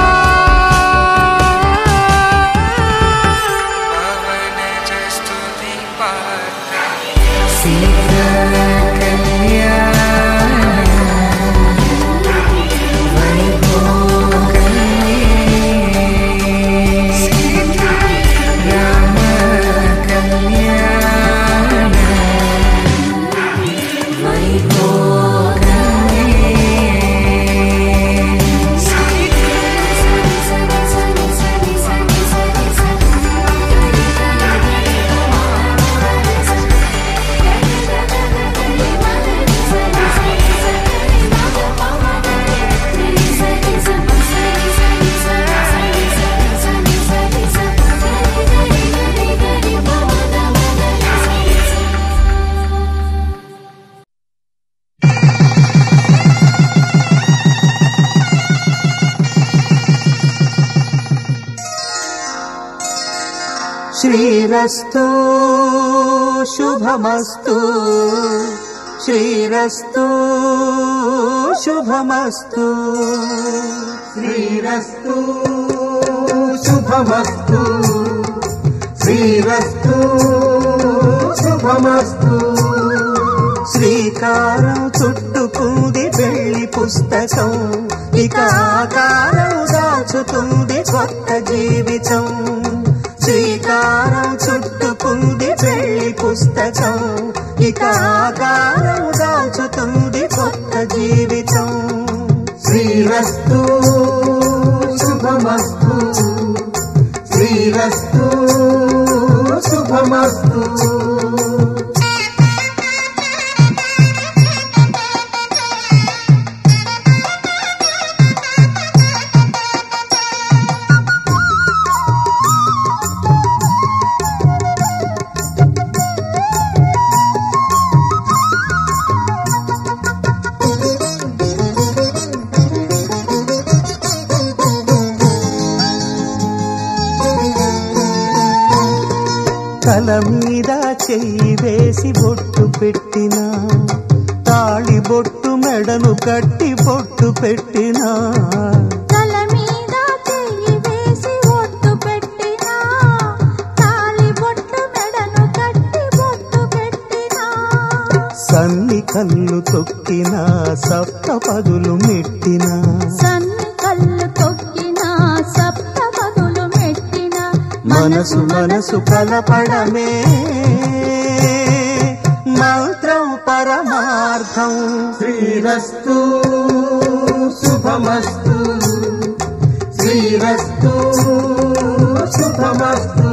శ్రీరస్తు శుభమస్తు శ్రీరస్తు శుభమస్తు శ్రీరస్తు శుభమస్తు శ్రీరస్తు శుభమస్తు శ్రీకారం చుట్టుకుంది పెళ్లి పుస్తకం ఇక ఆకారం దాచుతుంది కొత్త జీవితం శ్రీకారం చుట్టుకుంది పెళ్లి పుస్తకం ఇక ఆకారం దాచుతుంది కొత్త జీవితం శ్రీరస్తు శుభమస్తు శ్రీరస్తు శుభమస్తు తల మీద చెయ్యి వేసి బొట్టు పెట్టినా తాళి బొట్టు మెడను కట్టి బొట్టు పెట్టినా తల మీద చెయ్యి వేసి బొట్టు పెట్టినా తాళి బొట్టు మెడను కట్టి బొట్టు పెట్టినా సన్ని కళ్ళు తొక్కినా సప్త పదులు మెట్టినా సన్ని కళ్ళు తొక్కినా సప్త పదులు మెట్టినా మనసు మనసు కలపడమే మంత్రం పరమార్థం శ్రీరస్తు శుభమస్తు శ్రీరస్తు శుభమస్తు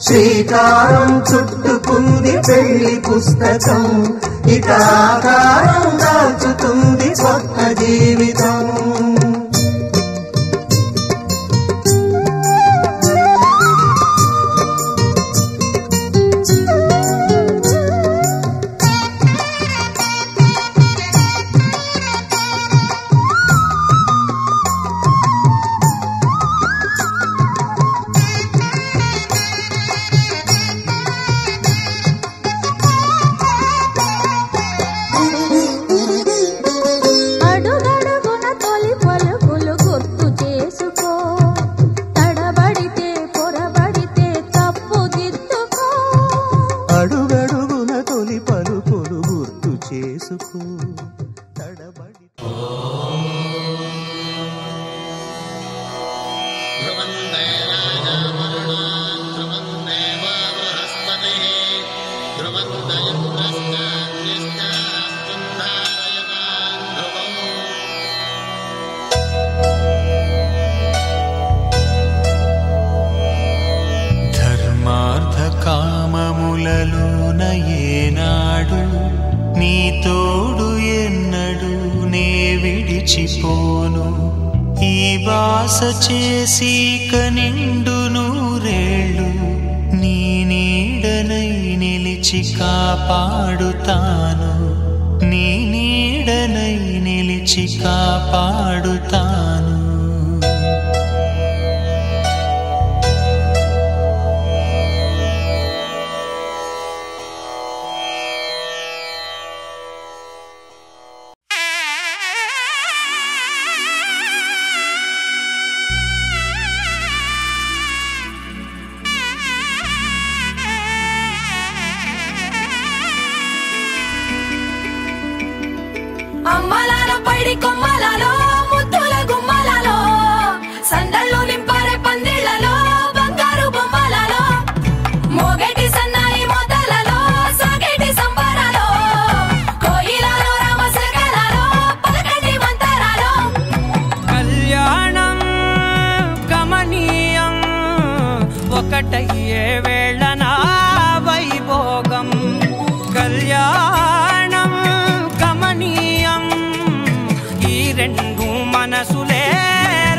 శ్రీకారం చుట్టుకుంది పెళ్లి పుస్తకం ఇక ఆకారం దాచుతుంది కొత్త జీవితం కామములలోన ఏనాడు నీ తోడు ఎన్నడు నే విడిచిపోను ఈ బాస చేసి కనిండు నూరేళ్ళు నీ నీడనై నిలిచి కాపాడుతాను నీ నీడనై నిలిచి కాపాడుతాను పైడి కొమ్మలలో ముద్దుల గుమ్మలలో సందళ్ళు నింపరే పందిళ్లలో బంగారు బొమ్మలలో మోగేటి సన్నాయి మోతలలో సాగేటి సంబరాలో కోయిలలో రామశకలలో పలకటి మంతరాలో కళ్యాణం గమనీయం ఒకటయ్యే వేళ నా వైభోగం కళ్యాణం గమనీయం ఈ రెండు మనసులే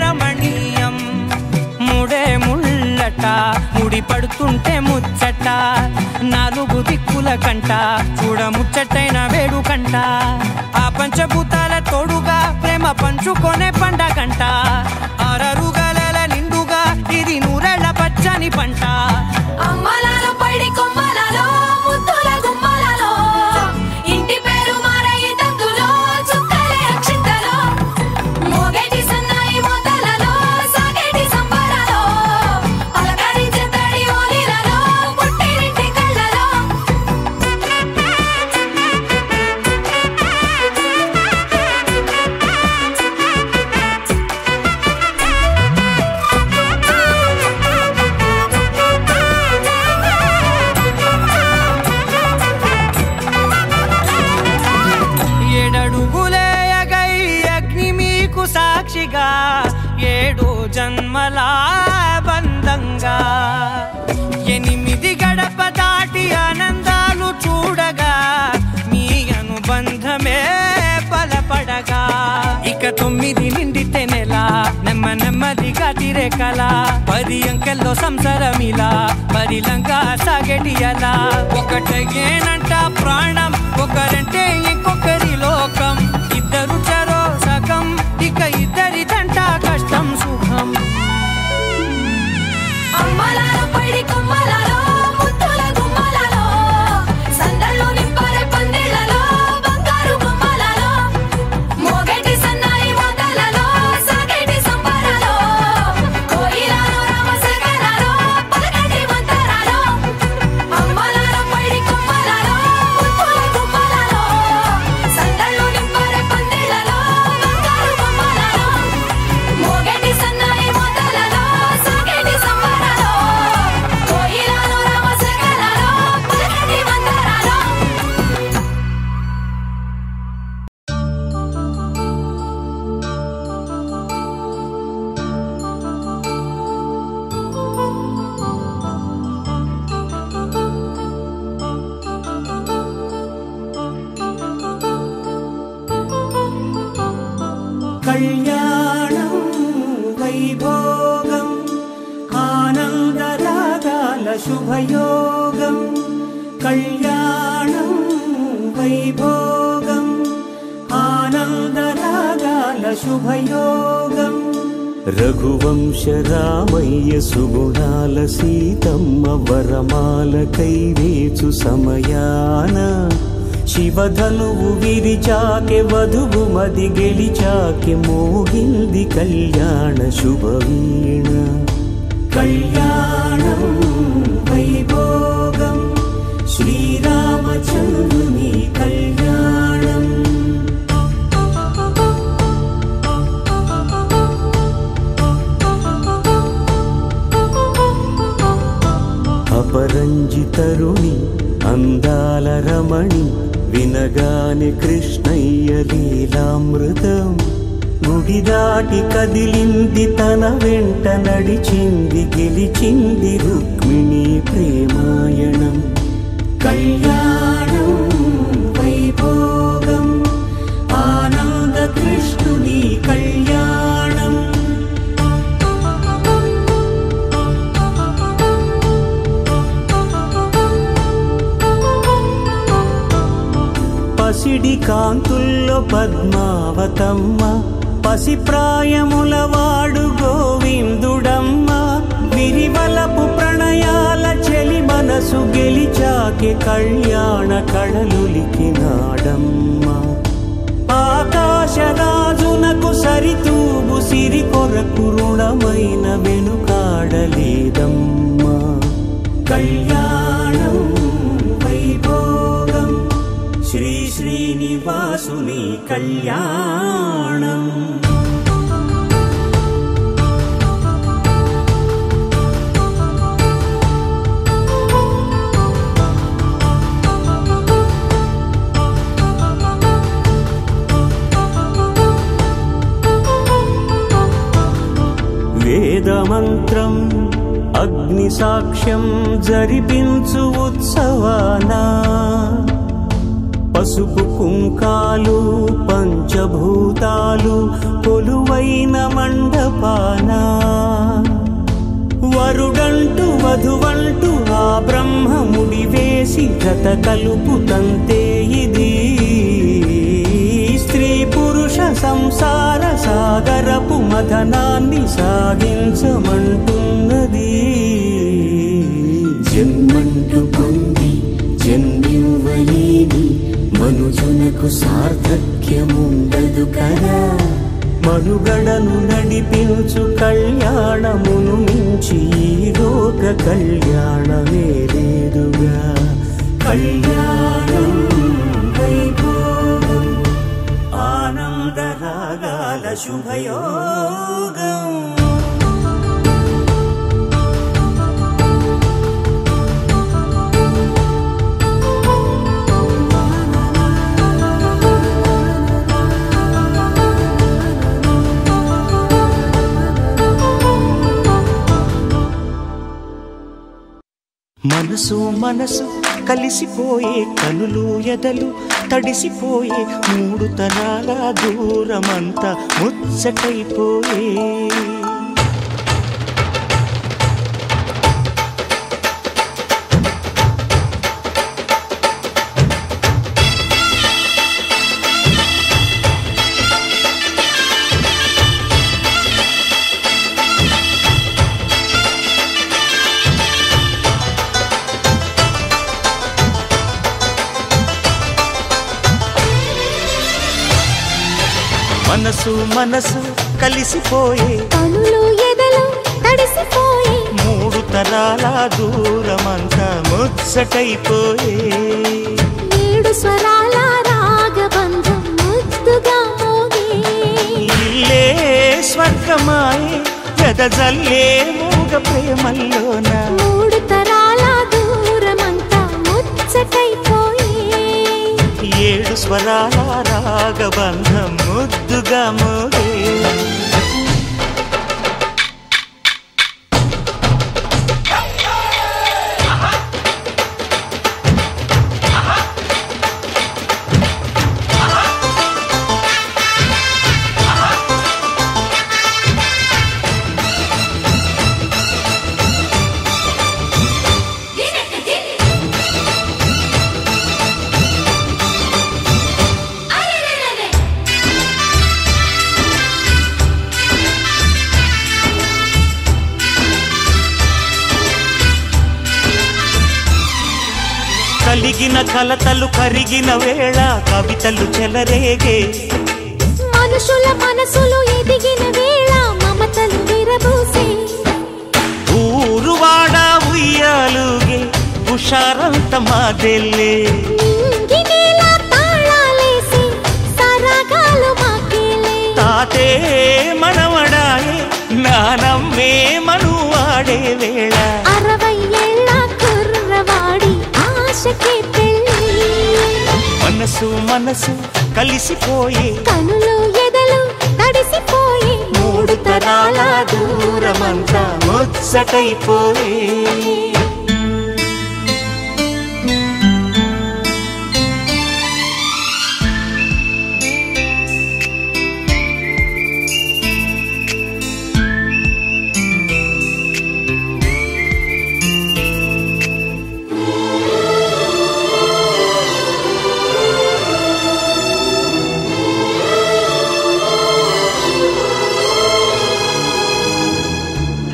రమణీయం ముడే ముళ్ళట ముడి పడుతుంటే ముచ్చట నాలుగు దిక్కుల కంట చూడ ముచ్చటైన వేడుకంట ఆ పంచభూతాల తోడుగా ప్రేమ పంచుకొనే పండగంట ఆరరుగల నిండుగా ఇది నూరెళ్ళ పచ్చని పంట అమ్మలాలో పైడి కొమ్మలలో ముద్దుల గుమ్మలలో ఇంటి పేరు మారయి తందులో చుక్కలే అక్షింతలో మోగేటి సన్నాయి మోతలలో సాగేటి సంబరాలో పలకరించే తడి ఓలిలలో పుట్టినింటి కళ్ళలో ఏడడుగులే ఎగై అగ్ని మీకు సాక్షిగా ఏడు జన్మల బంధంగా 8 గడప దాటి ఆనందాలు చూడగా మీ అనుబంధమే బలపడగా ఇక 9 నిండితే నెల నెమ్మదిగా తిరే కల 10 అంకెల్లో సంసారమిలా పరిలంగా సాగేటి అలా ఒకటేనంట ప్రాణం ఒకరంటే ఇంకొకరి లోకం ఇద్దరు చరో సగం ఇక ఇద్దరిదంట కష్టం సుఖం అమ్మలాలో పైడి కొమ్మలలో ముద్దుల గుమ్మలలో సందళ్ళు నింపరే పందిళ్లలో బంగారు బొమ్మలలో మోగేటి సన్నాయి మోతలలో సాగేటి సంబరాలో కోయిలలో రామశకలలో పలకటి మంతరాలో అమ్మలాలో పైడి కొమ్మలలో ముద్దుల గుమ్మలలో సందళ్ళు నింపరే పందిళ్లలో బంగారు బొమ్మలలో మోగేటి సన్నాయి మోతలలో సాగేటి సంబరాలో కోయిలలో రామశకలలో పలకటి మంతరాలో కళ్యాణం వైభోగం ఆనందరాగాల శుభయోగం కళ్యాణం వైభోగం ఆనందరాగాల శుభయోగం రఘువంశ రామయ్య సుగుణాల సీతమ్మ వరమాల కైవేచు సమయాన శివధనువు విరిచాకె వధువు మది గెలిచాకె మోగింది కళ్యాణ శుభవీణ కళ్యాణం వైభోగం శ్రీరామచంద్రుని కళ్యాణం అపరంజి తరుణి అందాల రమణి వినగానే కృష్ణయ్య లీలామృతం గుడి దాటి కదిలింది తన వెంట నడిచింది గెలిచింది రుక్మిణి ప్రేమాయణం కళ్యాణం వైభోగం ఆనంద కృష్ణుని కళ్యాణం పసిడి కాంతుల్లో పద్మావతమ్మ పసిప్రాయముల వాడు గోవిందుడమ్మ విరివలపు ప్రణయాల చెలి మనసు గెలిచాకె కళ్యాణ కళలులికినాడమ్మ ఆకాశరాజునకు సరితూబు సిరి కొరకు రుణమైన వెనుకాడలేదమ్మా కళ్యాణం వైభోగం శ్రీ శ్రీనివాస మనసుని కళ్యాణం. వేదమంత్రం అగ్ని సాక్ష్యం జరిపించు ఉత్సవాన పసుపు కుంకాలు పంచభూతాలు కొలువైన మండపాన వరుడంటూ వధువంటూ ఆ బ్రహ్మముడి వేసి జత కలుపుతంతే ఇది స్త్రీ పురుష సంసార సాగరపు మథనాన్ని సాగించమంటున్నది. జన్మంటూ పొంది జన్మివ్వలేని మనుజునకు సార్థక్యముండదు కదా. మనుగడను నడిపించు కళ్యాణమును మించి ఈ లోక కళ్యాణమే లేదుగా. కళ్యాణం వైభోగం ఆనందరాగాల శుభయోగం. మనసు మనసు కలిసిపోయే కనులు ఎదలు తడిసిపోయే మూడు తరాల దూరమంతా ముచ్చటైపోయే. మనసు మనసు కలిసిపోయే కనులు ఎదలు తడిసిపోయే మూడు తరాల దూరమంతా ముచ్చటైపోయే. ఏడు స్వరాల రాగబంధం ముద్దుగా మోగే ఇల్లే స్వర్గమాయే వెదజల్లే మూగ ప్రేమల్లోన మూడు తరాల దూరమంతా ముచ్చటైపోయే. ఏడు స్వరాల రాగబంధం ముద్దుగా మోగే. కలిగిన కలతలు కరిగిన వేళ కవితలు చెలరేగే. మనుషుల మనసులు ఎదిగిన వేళ మమతలు విరబూసే. ఊరువాడ ఉయ్యాలుగే హుషారంత మాదెల్లే. నింగినేల తాళాలేసి సరాగాలు మాకేలే. తాతే మనవడాయే నానమ్మే మనువాడే వేళ 60 ఏళ్ళ కుర్రవాడి ఆశకే పెళ్ళి. మనసు మనసు కలిసిపోయే కనులు ఎదలు తడిసిపోయే మూడు తరాల దూరమంతా ముచ్చటైపోయే.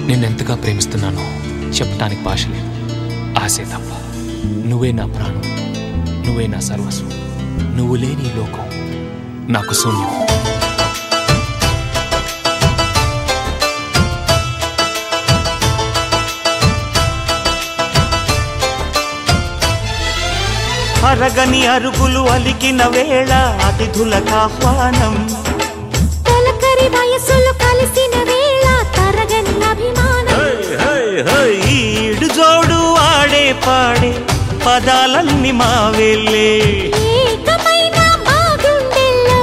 నిన్నెంతగా ప్రేమిస్తున్నానో చెప్పటానికి భాష లేదు. ఆశే తప్ప. నువ్వే నా ప్రాణం, నువ్వే నా సర్వస్వం. నువ్వు లేని ఈ లోకం నాకు శూన్యం. అరగని అరుగులు అలికిన వేళ అతిథులకు ఆహ్వానం. తొలకరి వయసులు కలిసిన వేళ తరగని అభిమానం. ఈడు జోడు ఆడే పాడే పదాలన్నీ మావేలే. ఏకమైన మా గుండెల్లో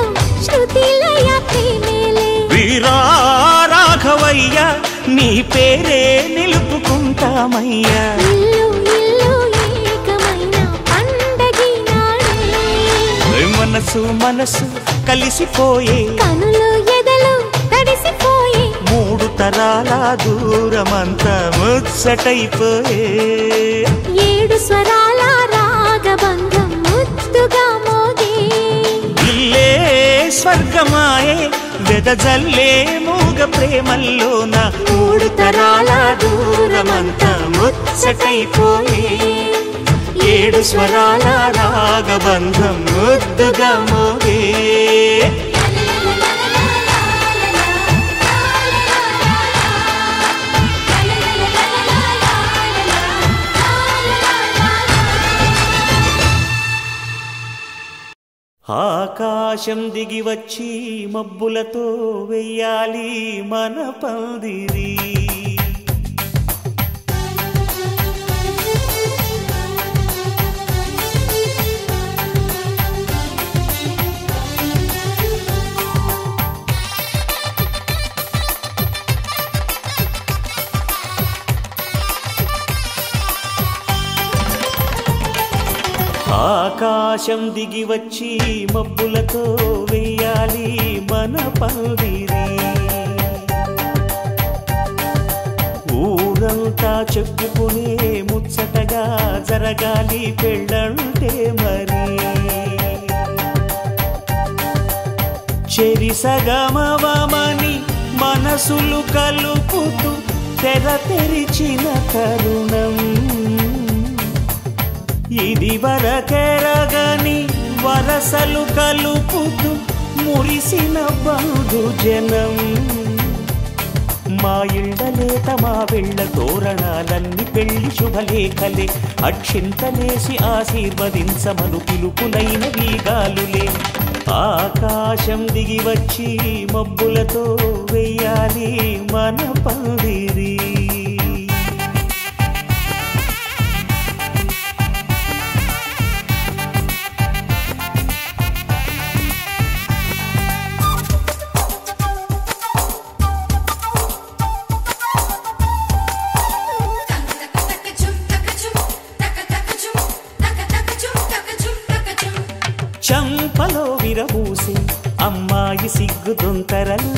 శృతిలయ ప్రేమేలే. వీరా రాఘవయ్య నీ పేరే నిలుపుకుంటామయ్యా. ఇల్లు ఇల్లు ఏకమైన పండగి నాడే. మనసు మనసు కలిసిపోయే కనులు ఎదలు తడిసిపోయే. మూడు తరాల దూరమంతా ముచ్చటైపోయే. ఏడు స్వరాల రాగబంధం ముద్దుగా మోగే. ఇల్లే స్వర్గమాయే వెదజల్లే మూగ ప్రేమల్లోన మూడు తరాల దూరమంతా ముచ్చటైపోయే. ఏడు స్వరాల రాగబంధం ముద్దుగా మోగే. ఆకాశం దిగి వచ్చి మబ్బులతో వెయ్యాలి మన పందిరి. ఆకాశం దిగి వచ్చి మబ్బులతో వెయ్యాలి మన పందిరి. ఊరంతా చెప్పుకునే ముచ్చటగా జరగాలి పెళ్ళంటే మరి. చెరిసగమవమని మనసులు కలుపుతూ తెర తెరిచిన తరుణం. ఇది వరకెరగని వరసలు కలుపుతూ మురిసిన బంధుజనం. మా ఇళ్ళలేత మా వెళ్ళ తోరణాలన్నీ పెళ్లి శుభలేఖలే. అక్షింతలేసి ఆశీర్వదించమను పిలుపులైన వీగాలులే. ఆకాశం దిగి వచ్చి మబ్బులతో వెయ్యాలి మన పందిరి. చంపలో విరబూసి అమ్మాయి సిగ్గుదొంతరలు.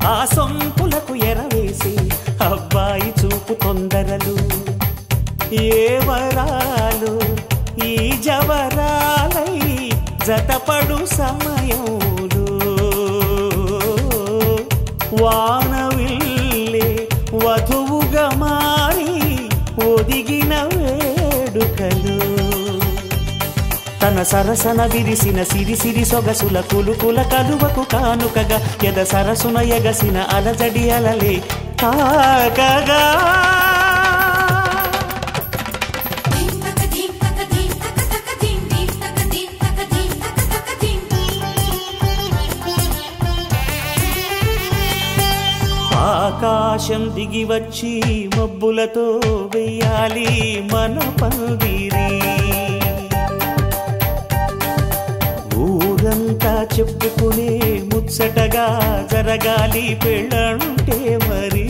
ఆ సొంపులకు ఎరవేసి అబ్బాయి చూపు తొందరలు. ఏ వరాలు ఈ జవరాలై జతపడు సమయంలో. వానవిల్లే వధువుగా మారి ఒదిగిన వేడుకలు. తన సరసన విరిసిన సిరిసిరి సొగసుల కులుకుల కలువకు కానుకగా ఎద సరసున ఎగసిన అలజడి అలలే తాకగా. ఆకాశం దిగి వచ్చి మబ్బులతో వెయ్యాలి మన పందిరి. ఊరంతా చెప్పుకునే ముచ్చటగా జరగాలి పెళ్ళంటే మరి.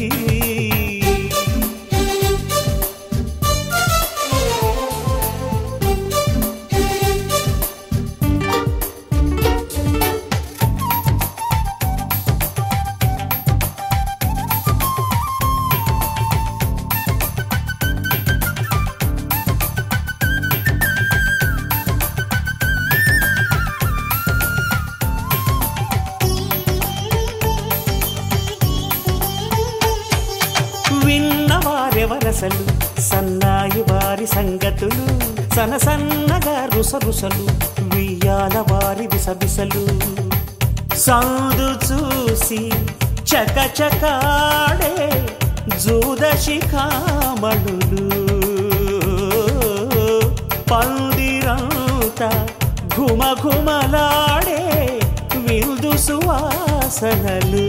విన్నవారెవరసలు సన్నాయి వారి సంగతులు. సనసన్నగా రుసరుసలు వియ్యాల వారి విసవిసలు. సందు చూసి చకచకాడే జూదశిఖామణులు. పందిరంతా ఘుమఘుమలాడే విందు సువాసనలు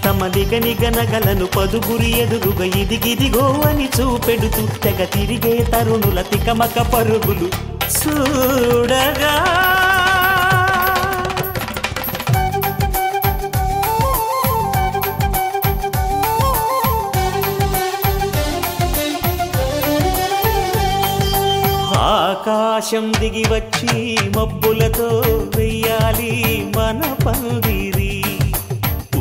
తమ నిగనిగనగలను పదుగురి ఎదురుగా ఇదిగిదిగో అని చూపెడుతూ తెగ తిరిగే తరుణుల తికమక పరుగులు చూడగా ఆకాశం దిగి వచ్చి మబ్బులతో వెయ్యాలి మన పందిరి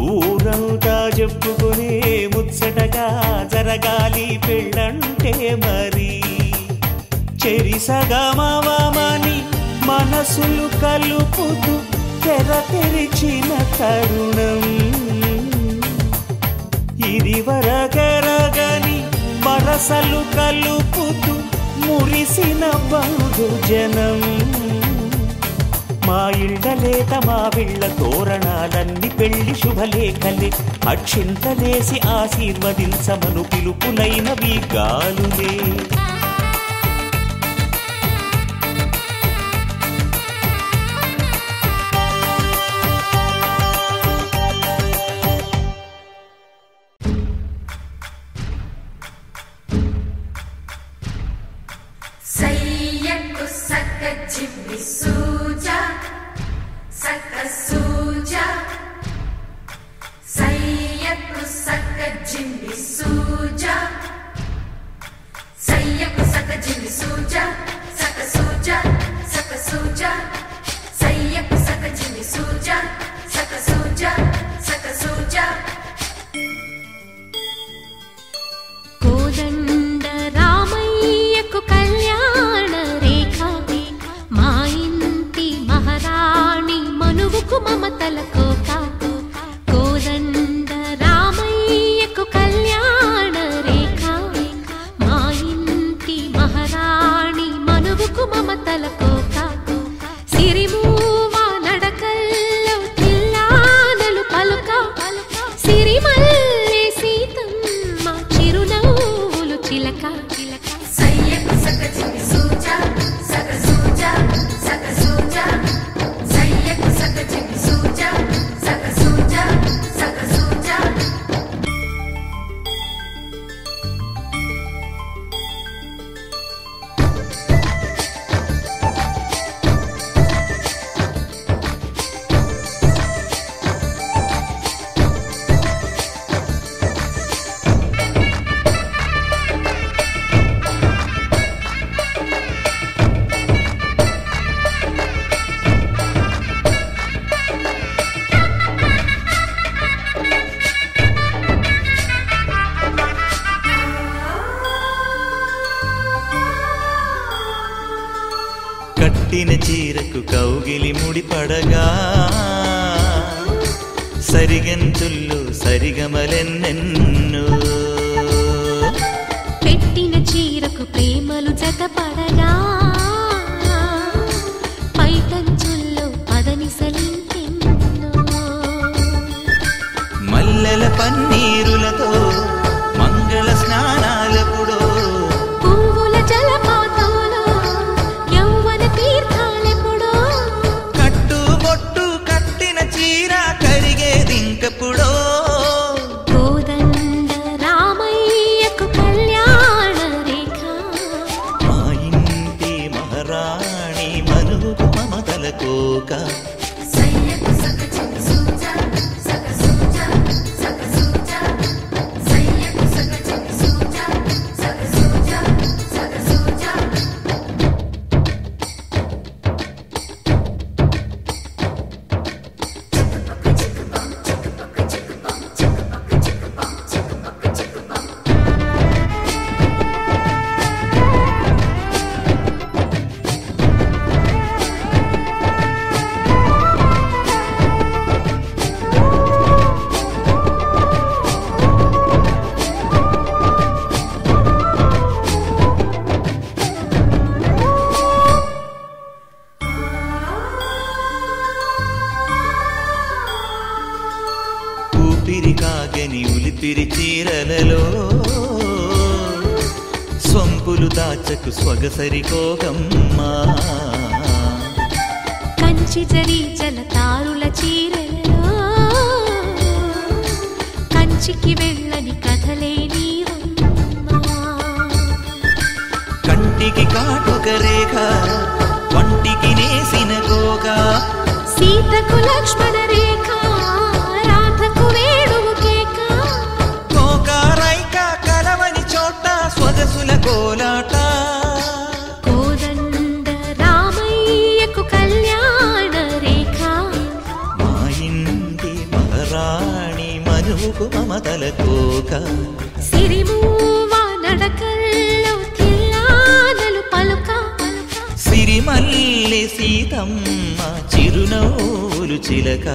ఊరంతా చెప్పుకునే ముచ్చటగా జరగాలి పెళ్ళంటే మరి చెరిసగమవమని మనసులు కలుపుతూ తెర తెరిచిన తరుణం ఇది వరకెరగని వరసలు కలుపుతూ మురిసిన బంధుజనం మా ఇళ్ళలేత మా విళ్ళ తోరణాలన్నీ పెళ్లి శుభలేఖలే అక్షింతలేసి ఆశీర్వదించమను పిలుపులైనవి గాలులే సయ్యకు సక్క జిమ్మి సూజా సక్క సూజా సయ్యకు సక్క జిమ్మి సూజా సయ్యకు సక్క జిమ్మి సూజా సక్క సూజా సక్క సూజా సయ్యకు సక్క జిమ్మి సూజా సక్క సూజా సక్క సూజా కోదండ రామయ్యకు కళ్యాణ రేఖ మా ఇంటి మహారాణి మనువుకు మమతల కోక కోదండ రామయ్యకు కళ్యాణ రేఖ మా ఇంటి మహారాణి మనువుకు మమతల కోక సిరిమూవా నడకల్లో తిల్లానలు పలుక సిరిమల్లె సీతమ్మ చిరునవ్వులు చిలక సయ్యకు సక జిమ్మి సూజా సక సూజా సక సూజా సయ్యకు సక జిమ్మి సూజా సక సూజా సక సూజా కట్టిన చీరకు కౌగిలి ముడిపడగా సరిగంతుల్లో సరిగమలెన్నెన్నో పెట్టిన చీరకు ప్రేమలు జతపడగా పైటంచుల్లో పదనిసలింకెన్నో మల్లెల పన్నీరులతో మంగళ స్నానాలెప్పుడో పువ్వుల జలపాతంలో యౌవన తీర్థాలెప్పుడో కట్టుబొట్టు కట్టిన చీర కరిగేదింకప్పుడో కోదండ రామయ్యకు కళ్యాణ రేఖ మా ఇంటి మహారాణి మనువుకు మమతల కోక సయ్యకు సక జిమ్మి సూజా సక సూజా సక సూజా సయ్యకు సక జిమ్మి సూజా సక సూజా సక సూజా ఊపిరి కాగని ఉలిపిరి చీరలలో స్వంపులు దాచకు స్వగసరి కోగమ్మా కంచి జరి జలతారుల చీరలలో కంచికి వెళ్ళని కథలే నీవమ్మా. కంటికి కాటుక రేఖ వంటికి నేసిన కోగా సీతకు లక్ష్మణ రేఖ రాధకు వేణువు కేక కోకారైక కలవని చోట స్వదసుల కోలాట కోదండ రామయ్యకు కళ్యాణ రేఖ మా ఇంటి మహారాణి మనువుకు మమతల కోక సిరిమూవ నడకల్లో తిల్లానలు పలుక సిరిమల్లె సీతమ్మ చిరునవ్వులు చిలక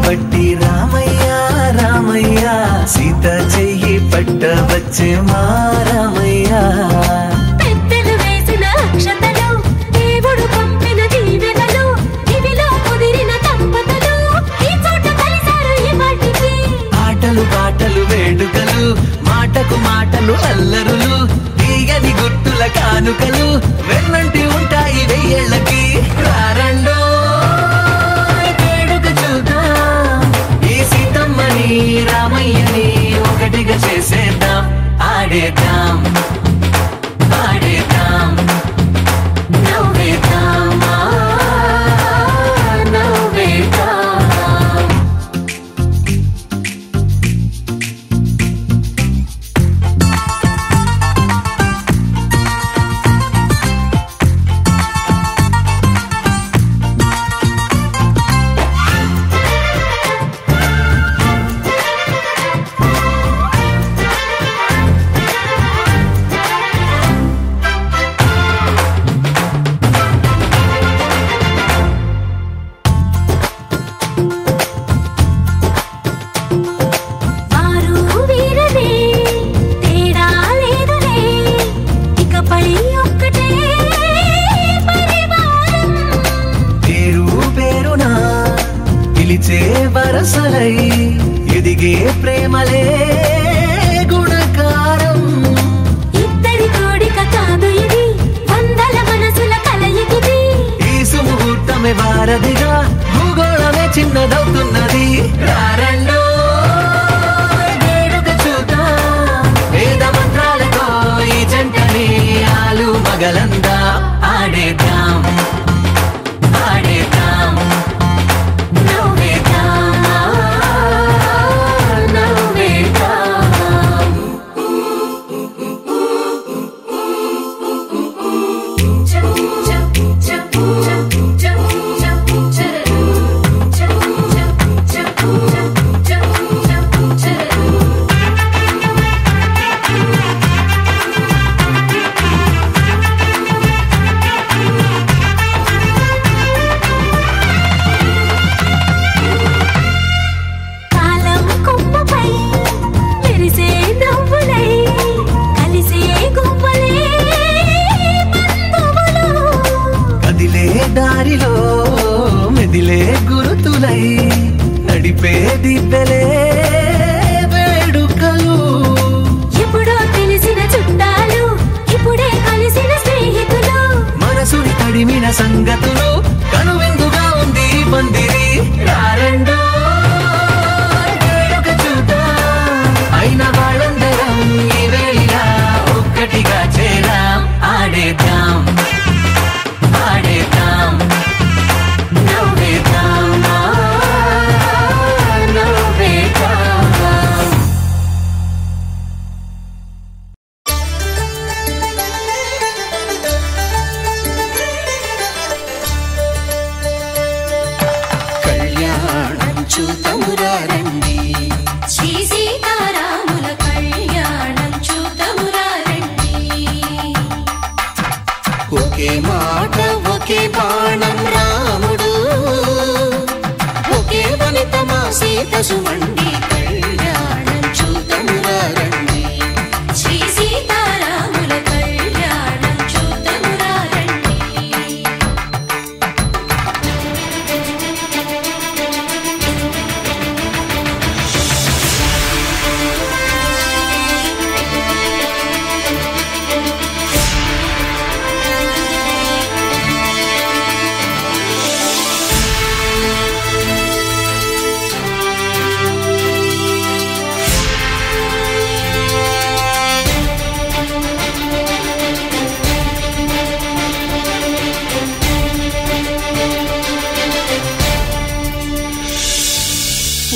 పట్టి రామయ్య రామయ్య సీత చెయ్యి పట్టవచ్చే మా రామయ్య పెద్దలు వేసిన అక్షతలు దేవుడు పంపిన దీవెనలు ఇవిలో కుదిరిన దంపతులు ఈ చోట కలిసారు ఈ వాటికి ఆటలు పాటలు వేడుకలు మాటకు మాటలు అల్లరులు తీయని గుర్తుల కానుకలు వెన్నంటి ఉంటాయి వెయ్యేళ్ళకి రారండో రామయ్యని ఒకటిగా చేసేద్దాం ఆడేద్దాం ఆడేద్దాం నవ్వేద్దాం నవ్వేద్దాం సుమండి కళ్యాణం చూతమురా రండి శ్రీ సీతారాముల కళ్యాణం చూతమురా రండి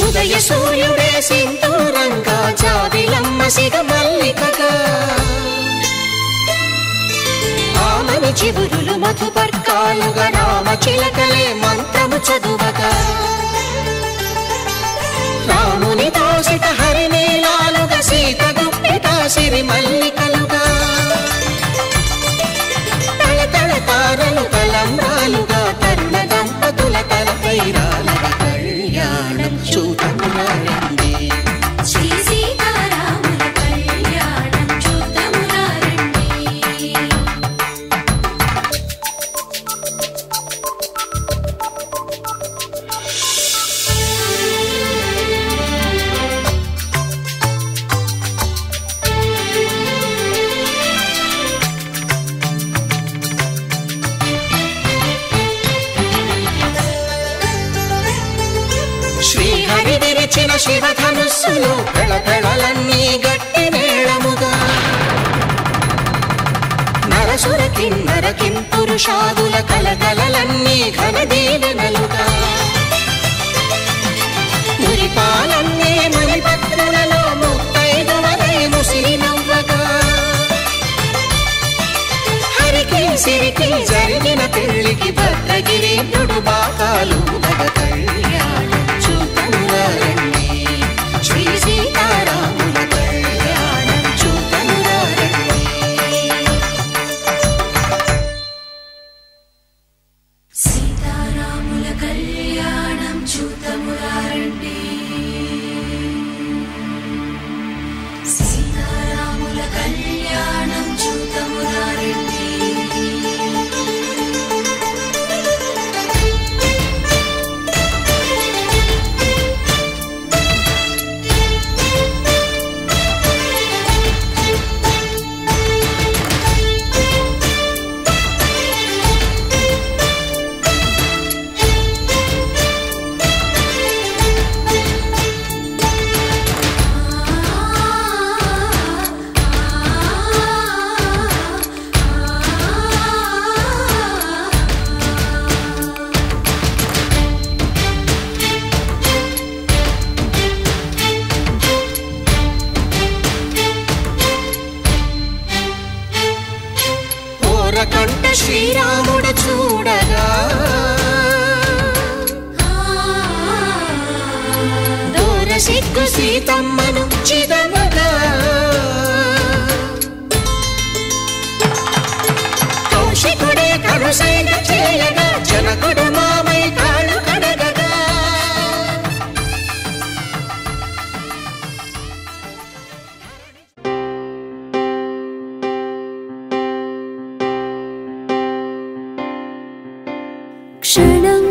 ఉదయ సూర్యుడే సింధూరంగా జాబిలమ్మ సిగ మల్లికగా ఆమని చివురులు మధుపర్కాలుగా రామ చిలకలే మంత్రము చదువగా రాముని దోసిట హరినీలాలుగా సీత గుప్పిట సిరి మల్లికలుగా తల తల తారలు తలంబ్రాలుగా తరుణ దంపతుల తలపైరాలుగా కళ్యాణం చూతమురా రండి శ్రీ సీతారాముల కళ్యాణం చూతమురా రండి శ్రీహరి విరిచిన శివధనుస్సులు పెళపెళలన్నీ గట్టి మేళముగా నరసుర కిన్నర కింపురుషాదుల కలకలలన్నీ ఘన దీవెనలుగా మురిపాలన్నీ మణిపత్రులలో ముత్తైదువలే ముసిరి నవ్వగా హరికి సిరికి జరిగిన పెళ్లికి భద్రగిరీంద్రుడు బాకాలు కళ్యాణం చూతమురా రండి శ్రీ సీతారాముల కళ్యాణం చూతమురా రండి సీతారాముల కళ్యాణం చూతమురా రండి సీతారాముల కళ్యాణం చూతమురా రండి కంట శ్రీరాముడు చూడగా దూర సిగ్గు సీతమ్మను చిదమగా కౌశికుడే కరుసైన చేయగా జనకుడు మామై కాళ్ళు కడగగా క్షణం